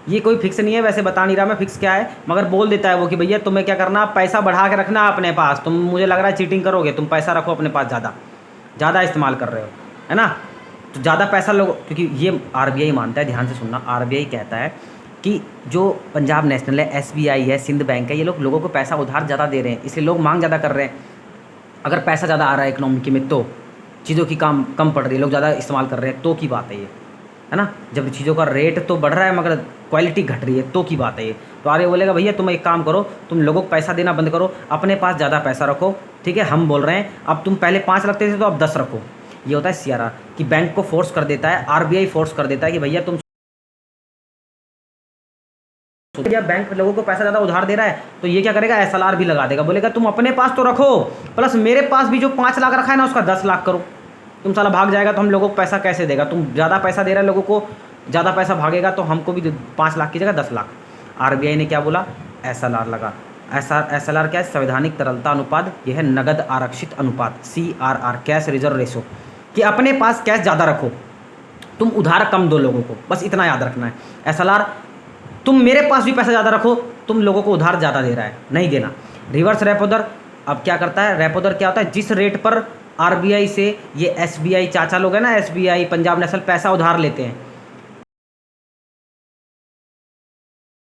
ये कोई फिक्स नहीं है, वैसे बता नहीं रहा मैं फिक्स क्या है, मगर बोल देता है वो कि भैया तुम्हें क्या करना, पैसा बढ़ा के रखना अपने पास। तुम, मुझे लग रहा है चीटिंग करोगे, तुम पैसा रखो अपने पास, ज़्यादा इस्तेमाल कर रहे हो, है ना। तो ज़्यादा पैसा लोग, क्योंकि ये आरबीआई मानता है, ध्यान से सुनना, आरबीआई कहता है कि जो पंजाब नेशनल है, SBI है, सिंध बैंक है, ये लोगों को पैसा उधार ज़्यादा दे रहे हैं, इसलिए लोग मांग ज़्यादा कर रहे हैं। अगर पैसा ज़्यादा आ रहा है इकोनॉमी में तो चीज़ों की कम पड़ रही है, लोग ज़्यादा इस्तेमाल कर रहे हैं तो की बात है ये, है ना। जब चीज़ों का रेट तो बढ़ रहा है मगर क्वालिटी घट रही है तो की बात है ये। तो आगे बोलेगा भैया तुम एक काम करो, तुम लोगों को पैसा देना बंद करो, अपने पास ज़्यादा पैसा रखो, ठीक है। हम बोल रहे हैं अब तुम पहले 5 रखते थे तो अब 10 रखो। ये होता है CRR कि बैंक को फोर्स कर देता है, आरबीआई फोर्स कर देता है कि भैया तुम, या बैंक लोगों को पैसा ज़्यादा उधार दे रहा है तो ये क्या करेगा, SLR भी लगा देगा, बोलेगा तुम अपने पास तो रखो, प्लस मेरे पास भी जो 5 लाख रखा है ना उसका 10 लाख करो। तुम साला भाग जाएगा तो हम लोगों को पैसा कैसे देगा? तुम ज़्यादा पैसा दे रहा है, लोगों को ज़्यादा पैसा भागेगा तो हमको भी 5 लाख की जगह 10 लाख। आरबीआई ने क्या बोला? SLR लगा। SLR क्या है? संवैधानिक तरलता अनुपात। यह है नगद आरक्षित अनुपात, CRR, कैश रिजर्व रेशो, कि अपने पास कैश ज़्यादा रखो, तुम उधार कम दो लोगों को, बस इतना याद रखना है। SLR, तुम मेरे पास भी पैसा ज़्यादा रखो, तुम लोगों को उधार ज़्यादा दे रहा है, नहीं देना। रिवर्स रेपो दर, अब क्या करता है? रेपो दर क्या होता है? जिस रेट पर आरबीआई से ये SBI चाचा लोग हैं ना, SBI, पंजाब नेशनल, पैसा उधार लेते हैं,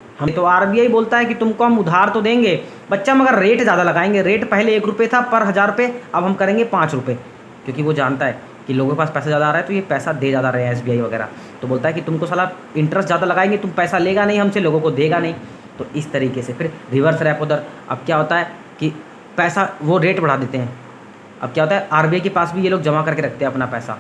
हम तो आरबीआई बोलता है कि तुमको हम उधार तो देंगे बच्चा, मगर रेट ज़्यादा लगाएंगे। रेट पहले 1 रुपये था पर 1000 पे, अब हम करेंगे 5 रुपये, क्योंकि वो जानता है कि लोगों के पास पैसा ज़्यादा आ रहा है तो ये पैसा दे ज़्यादा रहे हैं SBI वगैरह। तो बोलता है कि तुमको साला इंटरेस्ट ज़्यादा लगाएंगे, तुम पैसा लेगा नहीं हमसे, लोगों को देगा नहीं। तो इस तरीके से फिर रिवर्स रेपो दर, अब क्या होता है कि पैसा वो रेट बढ़ा देते हैं। अब क्या होता है, आरबीआई के पास भी ये लोग जमा करके रखते हैं अपना पैसा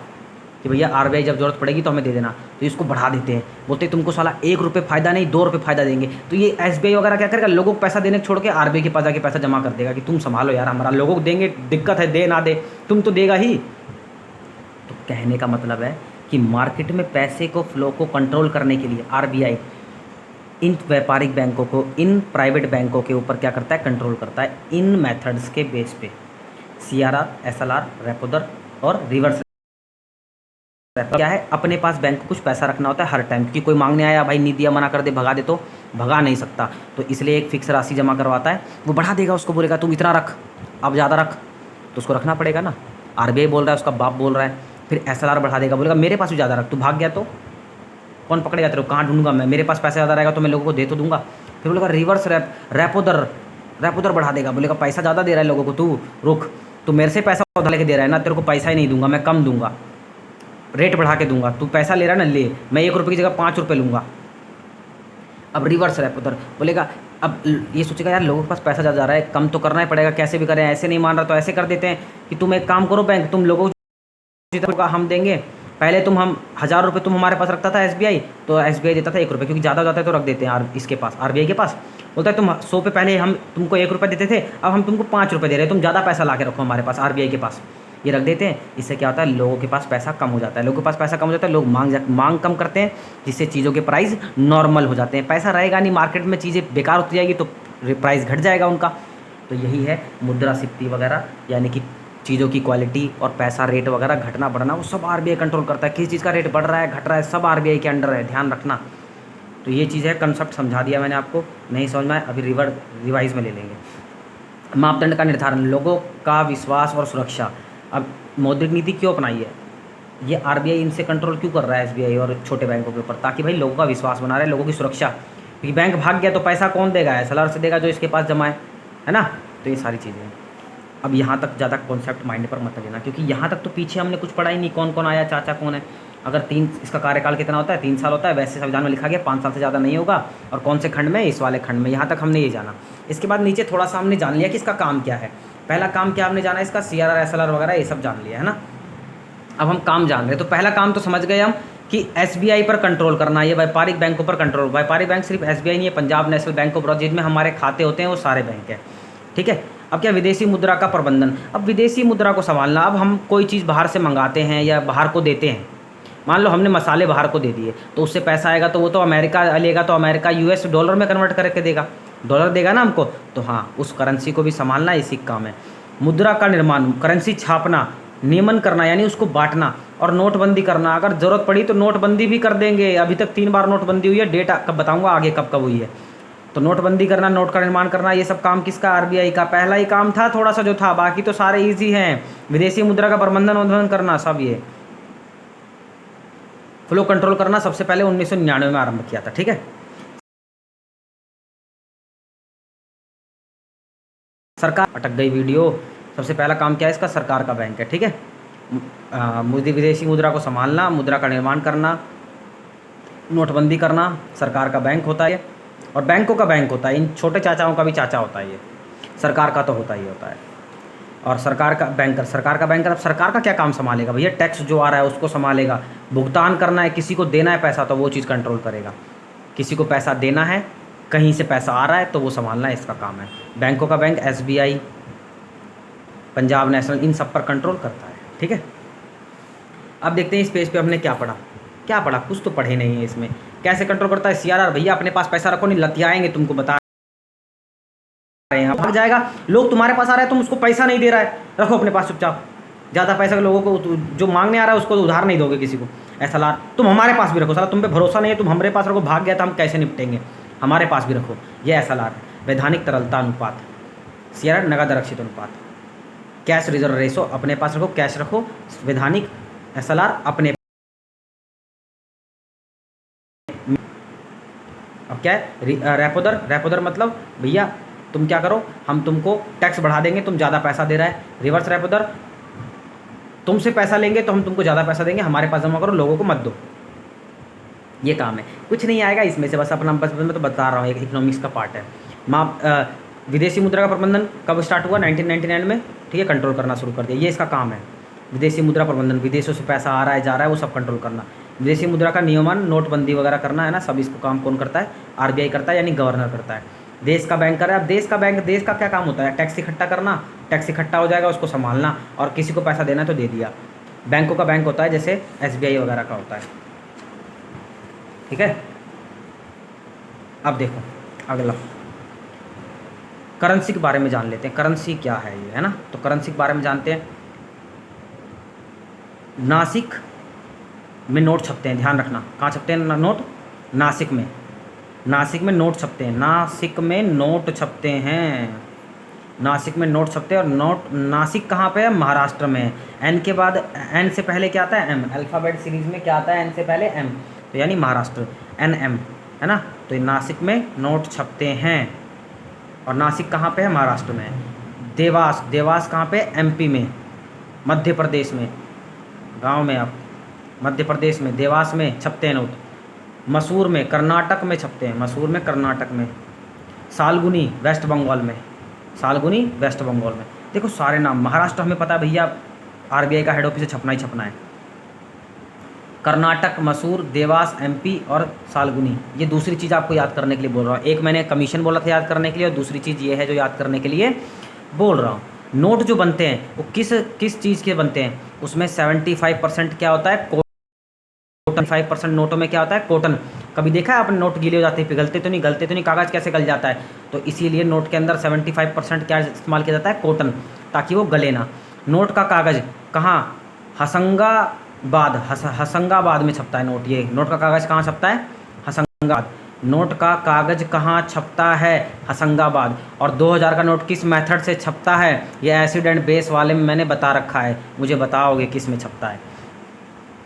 कि भैया आरबीआई जब जरूरत पड़ेगी तो हमें दे देना, तो इसको बढ़ा देते हैं, बोलते हैं तुमको साला 1 रुपये फ़ायदा नहीं 2 रुपये फ़ायदा देंगे। तो ये SBI वगैरह क्या करेगा, लोगों को पैसा देने छोड़ के आरबीआई के पास जाके पैसा जमा कर देगा कि तुम संभालो यार हमारा, लोगों को देंगे, दिक्कत है, दे ना दे, तुम तो देगा ही। तो कहने का मतलब है कि मार्केट में पैसे को, फ्लो को कंट्रोल करने के लिए आरबीआई इन व्यापारिक बैंकों को, इन प्राइवेट बैंकों के ऊपर क्या करता है, कंट्रोल करता है इन मेथड्स के बेस पे, CRR, SLR, रेपो दर और रिवर्स। क्या है, अपने पास बैंक को कुछ पैसा रखना होता है हर टाइम, क्योंकि कोई मांगने आया, भाई नहीं दिया, मना कर दे, भगा दे, तो भगा नहीं सकता, तो इसलिए एक फिक्स राशि जमा करवाता है, वो बढ़ा देगा, उसको बोलेगा तुम इतना रख, अब ज़्यादा रख, तो उसको रखना पड़ेगा ना। आरबीआई बोल रहा है, उसका बाप बोल रहा है, फिर SLR बढ़ा देगा, बोलेगा मेरे पास भी ज़्यादा रख, तू भाग गया तो कौन पकड़ेगा तेरे को, कहाँ ढूंढूंगा मैं, मेरे पास पैसा ज़्यादा रहेगा तो मैं लोगों को दे तो दूंगा। फिर बोलेगा रिवर्स रेपो दर बढ़ा देगा, बोलेगा पैसा ज़्यादा दे रहा है लोगों को, तू रुक, तू मेरे से पैसा उधार लेके दे रहा है ना, तेरे को पैसा ही नहीं दूंगा, मैं कम दूंगा, रेट बढ़ा के दूंगा, तू पैसा ले रहा है ना ले, मैं 1 रुपये की जगह 5 रुपये लूँगा। अब रिवर्स रेपो दर, बोलेगा अब ये सोचेगा यार लोगों के पास पैसा ज़्यादा जा रहा है, कम तो करना ही पड़ेगा, कैसे भी करें, ऐसे नहीं मान रहा तो ऐसे कर देते हैं कि तुम एक काम करो बैंक, तुम लोगों जितना हम देंगे, पहले तुम हम 1000 रुपये तुम हमारे पास रखता था एसबीआई, तो एसबीआई देता था 1 रुपये, क्योंकि ज़्यादा हो जाता है तो रख देते हैं इसके पास, आरबीआई के पास। बोलता है तुम 100 पे पहले हम तुमको 1 रुपये देते थे, अब हम तुमको 5 रुपये दे रहे हैं, तुम ज़्यादा पैसा ला के रखो हमारे पास आरबीआई के पास, ये रख देते हैं। इससे क्या होता है, लोगों के पास पैसा कम हो जाता है, लोगों के पास पैसा कम हो जाता है, लोग मांग कम करते हैं, जिससे चीज़ों के प्राइस नॉर्मल हो जाते हैं। पैसा रहेगा नहीं मार्केट में, चीज़ें बेकार होती जाएगी तो प्राइस घट जाएगा उनका। तो यही है मुद्रास्फीति वगैरह, यानी कि चीज़ों की क्वालिटी और पैसा रेट वगैरह घटना बढ़ना, वो सब आरबीआई कंट्रोल करता है। किस चीज़ का रेट बढ़ रहा है घट रहा है, सब आरबीआई के अंडर है, ध्यान रखना। तो ये चीज़ है, कंसेप्ट समझा दिया मैंने आपको, नहीं समझ में आया अभी रिवाइज में ले लेंगे। मापदंड का निर्धारण, लोगों का विश्वास और सुरक्षा। अब मौद्रिक नीति क्यों अपनाई है, ये आरबीआई इनसे कंट्रोल क्यों कर रहा है एसबीआई और छोटे बैंकों के ऊपर, ताकि भाई लोगों का विश्वास बना रहे, लोगों की सुरक्षा। क्योंकि बैंक भाग गया तो पैसा कौन देगा, एसएलआर से देगा जो इसके पास जमा है ना। तो ये सारी चीज़ें हैं। अब यहाँ तक ज़्यादा कॉन्सेप्ट माइंड पर मत लेना, क्योंकि यहाँ तक तो पीछे हमने कुछ पढ़ा ही नहीं, कौन कौन आया, चाचा कौन है। अगर इसका कार्यकाल कितना होता है, 3 साल होता है, वैसे संविधान में लिखा गया 5 साल से ज़्यादा नहीं होगा, और कौन से खंड में, इस वाले खंड में। यहाँ तक हमने ये जाना। इसके बाद नीचे थोड़ा सा हमने जान लिया कि इसका काम क्या है। पहला काम क्या हमने जाना, इसका सीआरआर एसएलआर वगैरह ये सब जान लिया है ना। अब हम काम जान रहे हैं, तो पहला काम तो समझ गए हम कि एसबीआई पर कंट्रोल करना, ये व्यापारिक बैंकों पर कंट्रोल। व्यापारिक बैंक सिर्फ एसबीआई नहीं है, Punjab national bank of Baroda, जिनमें हमारे खाते होते हैं वो सारे बैंक हैं, ठीक है। अब क्या, विदेशी मुद्रा का प्रबंधन। अब विदेशी मुद्रा को संभालना, अब हम कोई चीज़ बाहर से मंगाते हैं या बाहर को देते हैं, मान लो हमने मसाले बाहर को दे दिए, तो उससे पैसा आएगा तो वो तो अमेरिका लेगा, तो अमेरिका यूएस डॉलर में कन्वर्ट करके देगा, डॉलर देगा ना हमको, तो हाँ उस करेंसी को भी संभालना इसी का काम है। मुद्रा का निर्माण, करेंसी छापना, नियमन करना यानी उसको बांटना, और नोटबंदी करना। अगर ज़रूरत पड़ी तो नोटबंदी भी कर देंगे, अभी तक 3 बार नोटबंदी हुई है, डेट कब बताऊंगा आगे कब कब हुई है। तो नोटबंदी करना, नोट का निर्माण करना, ये सब काम किसका, आरबीआई का। पहला ही काम था थोड़ा सा जो था, बाकी तो सारे इजी हैं। विदेशी मुद्रा का प्रबंधन करना, सब ये फ्लो कंट्रोल करना सबसे पहले 1999 में आरंभ किया था, ठीक है। सरकार, अटक गई वीडियो। सबसे पहला काम क्या है इसका, सरकार का बैंक है, ठीक है। विदेशी मुद्रा को संभालना, मुद्रा का निर्माण करना, नोटबंदी करना, सरकार का बैंक होता है, और बैंकों का बैंक होता है। इन छोटे चाचाओं का भी चाचा होता है ये, सरकार का तो होता ही होता है। और सरकार का बैंकर, अब सरकार का क्या काम संभालेगा भैया, टैक्स जो आ रहा है उसको संभालेगा, भुगतान करना है, किसी को देना है पैसा तो वो चीज़ कंट्रोल करेगा, किसी को पैसा देना है, कहीं से पैसा आ रहा है तो वो संभालना इसका काम है। बैंकों का बैंक एसबीआई, पंजाब नेशनल, इन सब पर कंट्रोल करता है, ठीक है। अब देखते हैं इस पेज पे हमने क्या पढ़ा, कुछ तो पढ़े नहीं है इसमें। कैसे कंट्रोल करता है सीआरआर, भैया अपने पास पैसा रखो, नहीं लतियाएंगे तुमको, बता रहे हैं, भाग जाएगा। लोग तुम्हारे पास आ रहा है, तुम उसको पैसा नहीं दे रहा है, रखो अपने पास चुपचाप। ज़्यादा पैसा के लोगों को जो मांगने आ रहा है उसको तो उधार नहीं दोगे किसी को। एसएलआर तुम हमारे पास भी रखो, साला तुम पे भरोसा नहीं है, तुम हमारे पास रखो, भाग गया तो हम कैसे निपटेंगे, हमारे पास भी रखो। ये एसएलआर है। वैधानिक तरलता अनुपात, सीआरआर नगद आरक्षित अनुपात। कैश रिजर्व रेशो, अपने पास रखो, कैश रखो। वैधानिक एसएलआर अपने। अब क्या है, रेपो दर मतलब भैया तुम क्या करो, हम तुमको टैक्स बढ़ा देंगे, तुम ज़्यादा पैसा दे रहा है। रिवर्स रेपो दर, तुमसे पैसा लेंगे तो हम तुमको ज़्यादा पैसा देंगे, हमारे पास जमा करो, लोगों को मत दो। ये काम है, कुछ नहीं आएगा इसमें से, बस अपना बस मैं तो बता रहा हूँ, एक इकोनॉमिक्स का पार्ट है। विदेशी मुद्रा का प्रबंधन कब स्टार्ट हुआ, 1999 में, ठीक है। कंट्रोल करना शुरू कर दिया, ये इसका काम है। विदेशी मुद्रा प्रबंधन, विदेशों से पैसा आ रहा है जा रहा है वो सब कंट्रोल करना। विदेशी मुद्रा का नियमन, नोटबंदी वगैरह करना है ना, सब इसको काम कौन करता है, आरबीआई करता है, यानी गवर्नर करता है। देश का बैंकर है। अब देश का क्या काम होता है, टैक्स इकट्ठा करना, टैक्स इकट्ठा हो जाएगा उसको संभालना, और किसी को पैसा देना तो दे दिया। बैंकों का बैंक होता है जैसे एसबीआई वगैरह का होता है, ठीक है। अब देखो अगला, करेंसी के बारे में जान लेते हैं। करेंसी क्या है ये, है ना, तो करेंसी के बारे में जानते हैं। नासिक में नोट छपते हैं, ध्यान रखना, कहाँ छपते हैं नोट, नासिक में नोट छपते हैं, नासिक में नोट छपते हैं, नासिक में नोट छपते हैं। और नोट, नासिक कहाँ पे है, महाराष्ट्र में है। एन के बाद, एन से पहले क्या आता है, एम। अल्फ़ाबेट सीरीज में क्या आता है, एन से पहले एम, तो यानी महाराष्ट्र, एन एम, है ना। तो ये नासिक में नोट छपते हैं, और नासिक कहाँ पे है, महाराष्ट्र में है। देवास कहाँ पे, एमपी में, मध्य प्रदेश में, गांव में, आप मध्य प्रदेश में देवास में छपते हैं नोट। मसूर में, कर्नाटक में छपते हैं, मसूर में, कर्नाटक में। सालगुनी वेस्ट बंगाल में, सालगुनी वेस्ट बंगाल में। देखो सारे नाम, महाराष्ट्र हमें पता है भैया आरबीआई का हेड ऑफिस छपना ही छपना है। कर्नाटक मसूर, देवास एमपी और सालगुनी, ये दूसरी चीज़ आपको याद करने के लिए बोल रहा हूँ। एक मैंने कमीशन बोला था याद करने के लिए, और दूसरी चीज़ ये है जो याद करने के लिए बोल रहा हूँ। नोट जो बनते हैं वो किस किस चीज़ के बनते हैं, उसमें 75% क्या होता है, कॉटन। 5% नोटों में क्या होता है, कॉटन। कभी देखा है आपने नोट गीले हो जाते हैं, पिघलते तो नहीं, गलते तो नहीं, कागज़ कैसे गल जाता है, तो इसीलिए नोट के अंदर 75% क्या इस्तेमाल किया जाता है, कॉटन, ताकि वो गले ना। नोट का कागज़ कहाँ, हसंगाबाद में छपता है नोट। ये नोट का कागज़ कहाँ छपता है, हसंगाबाद। नोट का कागज़ कहाँ छपता है, हसंगाबाद। और 2000 का नोट किस मेथड से छपता है, ये एसिड एंड बेस वाले में मैंने बता रखा है, मुझे बताओगे किस में छपता है।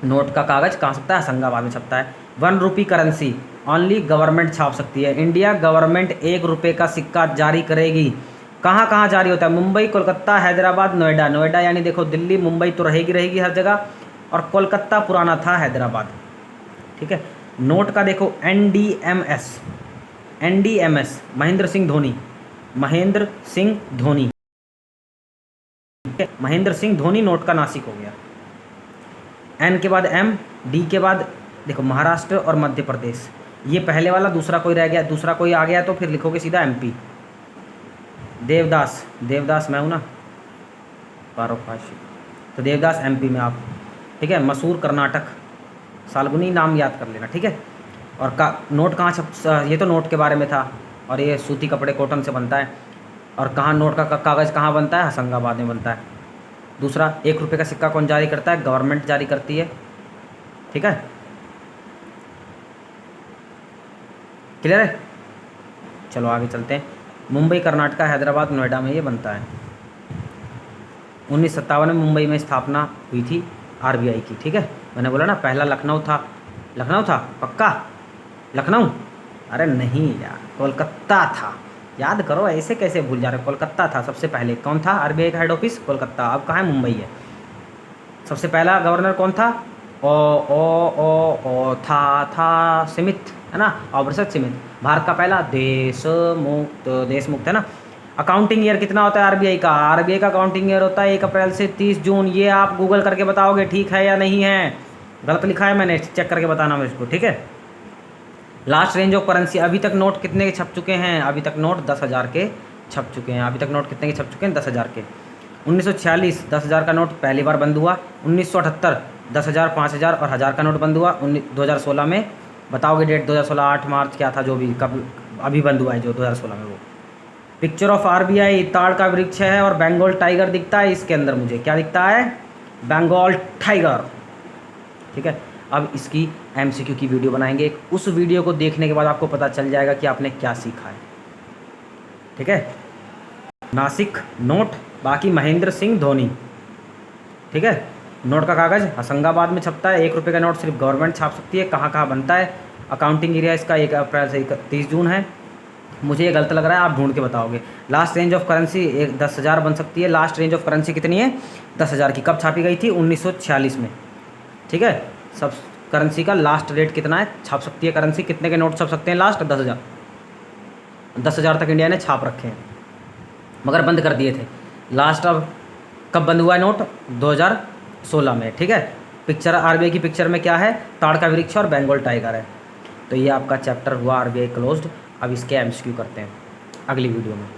नोट का कागज़ कहाँ छपता है, हसंगाबाद में छपता है। 1 रुपी करेंसी ओनली गवर्नमेंट छाप सकती है। इंडिया गवर्नमेंट 1 रुपये का सिक्का जारी करेगी। कहाँ कहाँ जारी होता है, मुंबई, कोलकाता, हैदराबाद, नोएडा। नोएडा यानी देखो दिल्ली, मुंबई तो रहेगी हर जगह, और कोलकाता पुराना था हैदराबाद, ठीक है। नोट का देखो NDMS, महेंद्र सिंह धोनी, महेंद्र सिंह धोनी, महेंद्र सिंह धोनी नोट का नासिक हो गया। N के बाद M, D के बाद देखो महाराष्ट्र और मध्य प्रदेश, ये पहले वाला, दूसरा कोई रह गया, दूसरा कोई आ गया तो फिर लिखोगे सीधा MP। देवदास, देवदास मैं हूँ ना, पारोपाशी, तो देवदास MP में आप, ठीक है। मसूर कर्नाटक, सालगुनी नाम याद कर लेना, ठीक है। और नोट कहाँ छप, ये तो नोट के बारे में था, और ये सूती कपड़े कॉटन से बनता है। और कहाँ नोट का कागज़ कहाँ बनता है, हसंगाबाद में बनता है। दूसरा 1 रुपये का सिक्का कौन जारी करता है, गवर्नमेंट जारी करती है, ठीक है। क्लियर है, चलो आगे चलते हैं। मुंबई, कर्नाटक, हैदराबाद, नोएडा में ये बनता है। 1957 में मुंबई में स्थापना हुई थी आरबीआई की, ठीक है। मैंने बोला ना पहला लखनऊ था, लखनऊ था पक्का, लखनऊ, अरे नहीं यार कोलकाता था, याद करो, ऐसे कैसे भूल जा रहे हो, कोलकाता था सबसे पहले। कौन था आरबीआई का हेड ऑफिस, कोलकाता। अब कहाँ है, मुंबई है। सबसे पहला गवर्नर कौन था, ओ था स्मिथ, है ना, ऑब्रसत स्मिथ। भारत का पहला देश मुक्त है ना। अकाउंटिंग ईयर कितना होता है आरबीआई का, आरबीआई का अकाउंटिंग ईयर होता है 1 अप्रैल से 30 जून। ये आप गूगल करके बताओगे ठीक है या नहीं है, गलत लिखा है मैंने, चेक करके बताना मुझे इसको, ठीक है। लास्ट रेंज ऑफ करेंसी, अभी तक नोट कितने के छप चुके हैं, अभी तक नोट 10,000 के छप चुके हैं। अभी तक नोट कितने के छप चुके हैं, 10,000 के। 1946 10,000 का नोट पहली बार बंद हुआ। 1978 10,000, 5,000 और 1,000 का नोट बंद हुआ। 2016 में बताओगे डेट, 2016 8 मार्च क्या था, जो भी कब अभी बंद हुआ है जो 2016 में, वो पिक्चर ऑफ आरबीआई, ताड़ का वृक्ष है और बंगाल टाइगर दिखता है इसके अंदर, मुझे क्या दिखता है, बंगाल टाइगर, ठीक है। अब इसकी MCQ की वीडियो बनाएंगे, उस वीडियो को देखने के बाद आपको पता चल जाएगा कि आपने क्या सीखा है, ठीक है। नासिक नोट, बाकी महेंद्र सिंह धोनी, ठीक है। नोट का कागज़ हसंगाबाद में छपता है। 1 रुपये का नोट सिर्फ गवर्नमेंट छाप सकती है। कहाँ कहाँ बनता है, अकाउंटिंग एरिया इसका 1 अप्रैल से 31 जून है। मुझे ये गलत लग रहा है, आप ढूंढ के बताओगे। लास्ट रेंज ऑफ करेंसी 10,000 बन सकती है। लास्ट रेंज ऑफ करेंसी कितनी है, 10,000 की। कब छापी गई थी, 1946 में, ठीक है। सब करेंसी का लास्ट रेट कितना है, छाप सकती है करेंसी, कितने के नोट छाप सकते हैं लास्ट, 10,000। 10,000 तक इंडिया ने छाप रखे हैं, मगर बंद कर दिए थे लास्ट। अब कब बंद हुआ है नोट, 2016 में, ठीक है। पिक्चर आरबीआई की पिक्चर में क्या है, ताड़ का वृक्ष और बंगाल टाइगर है। तो ये आपका चैप्टर हुआ आरबीआई क्लोज्ड। अब इसके MCQ करते हैं अगली वीडियो में।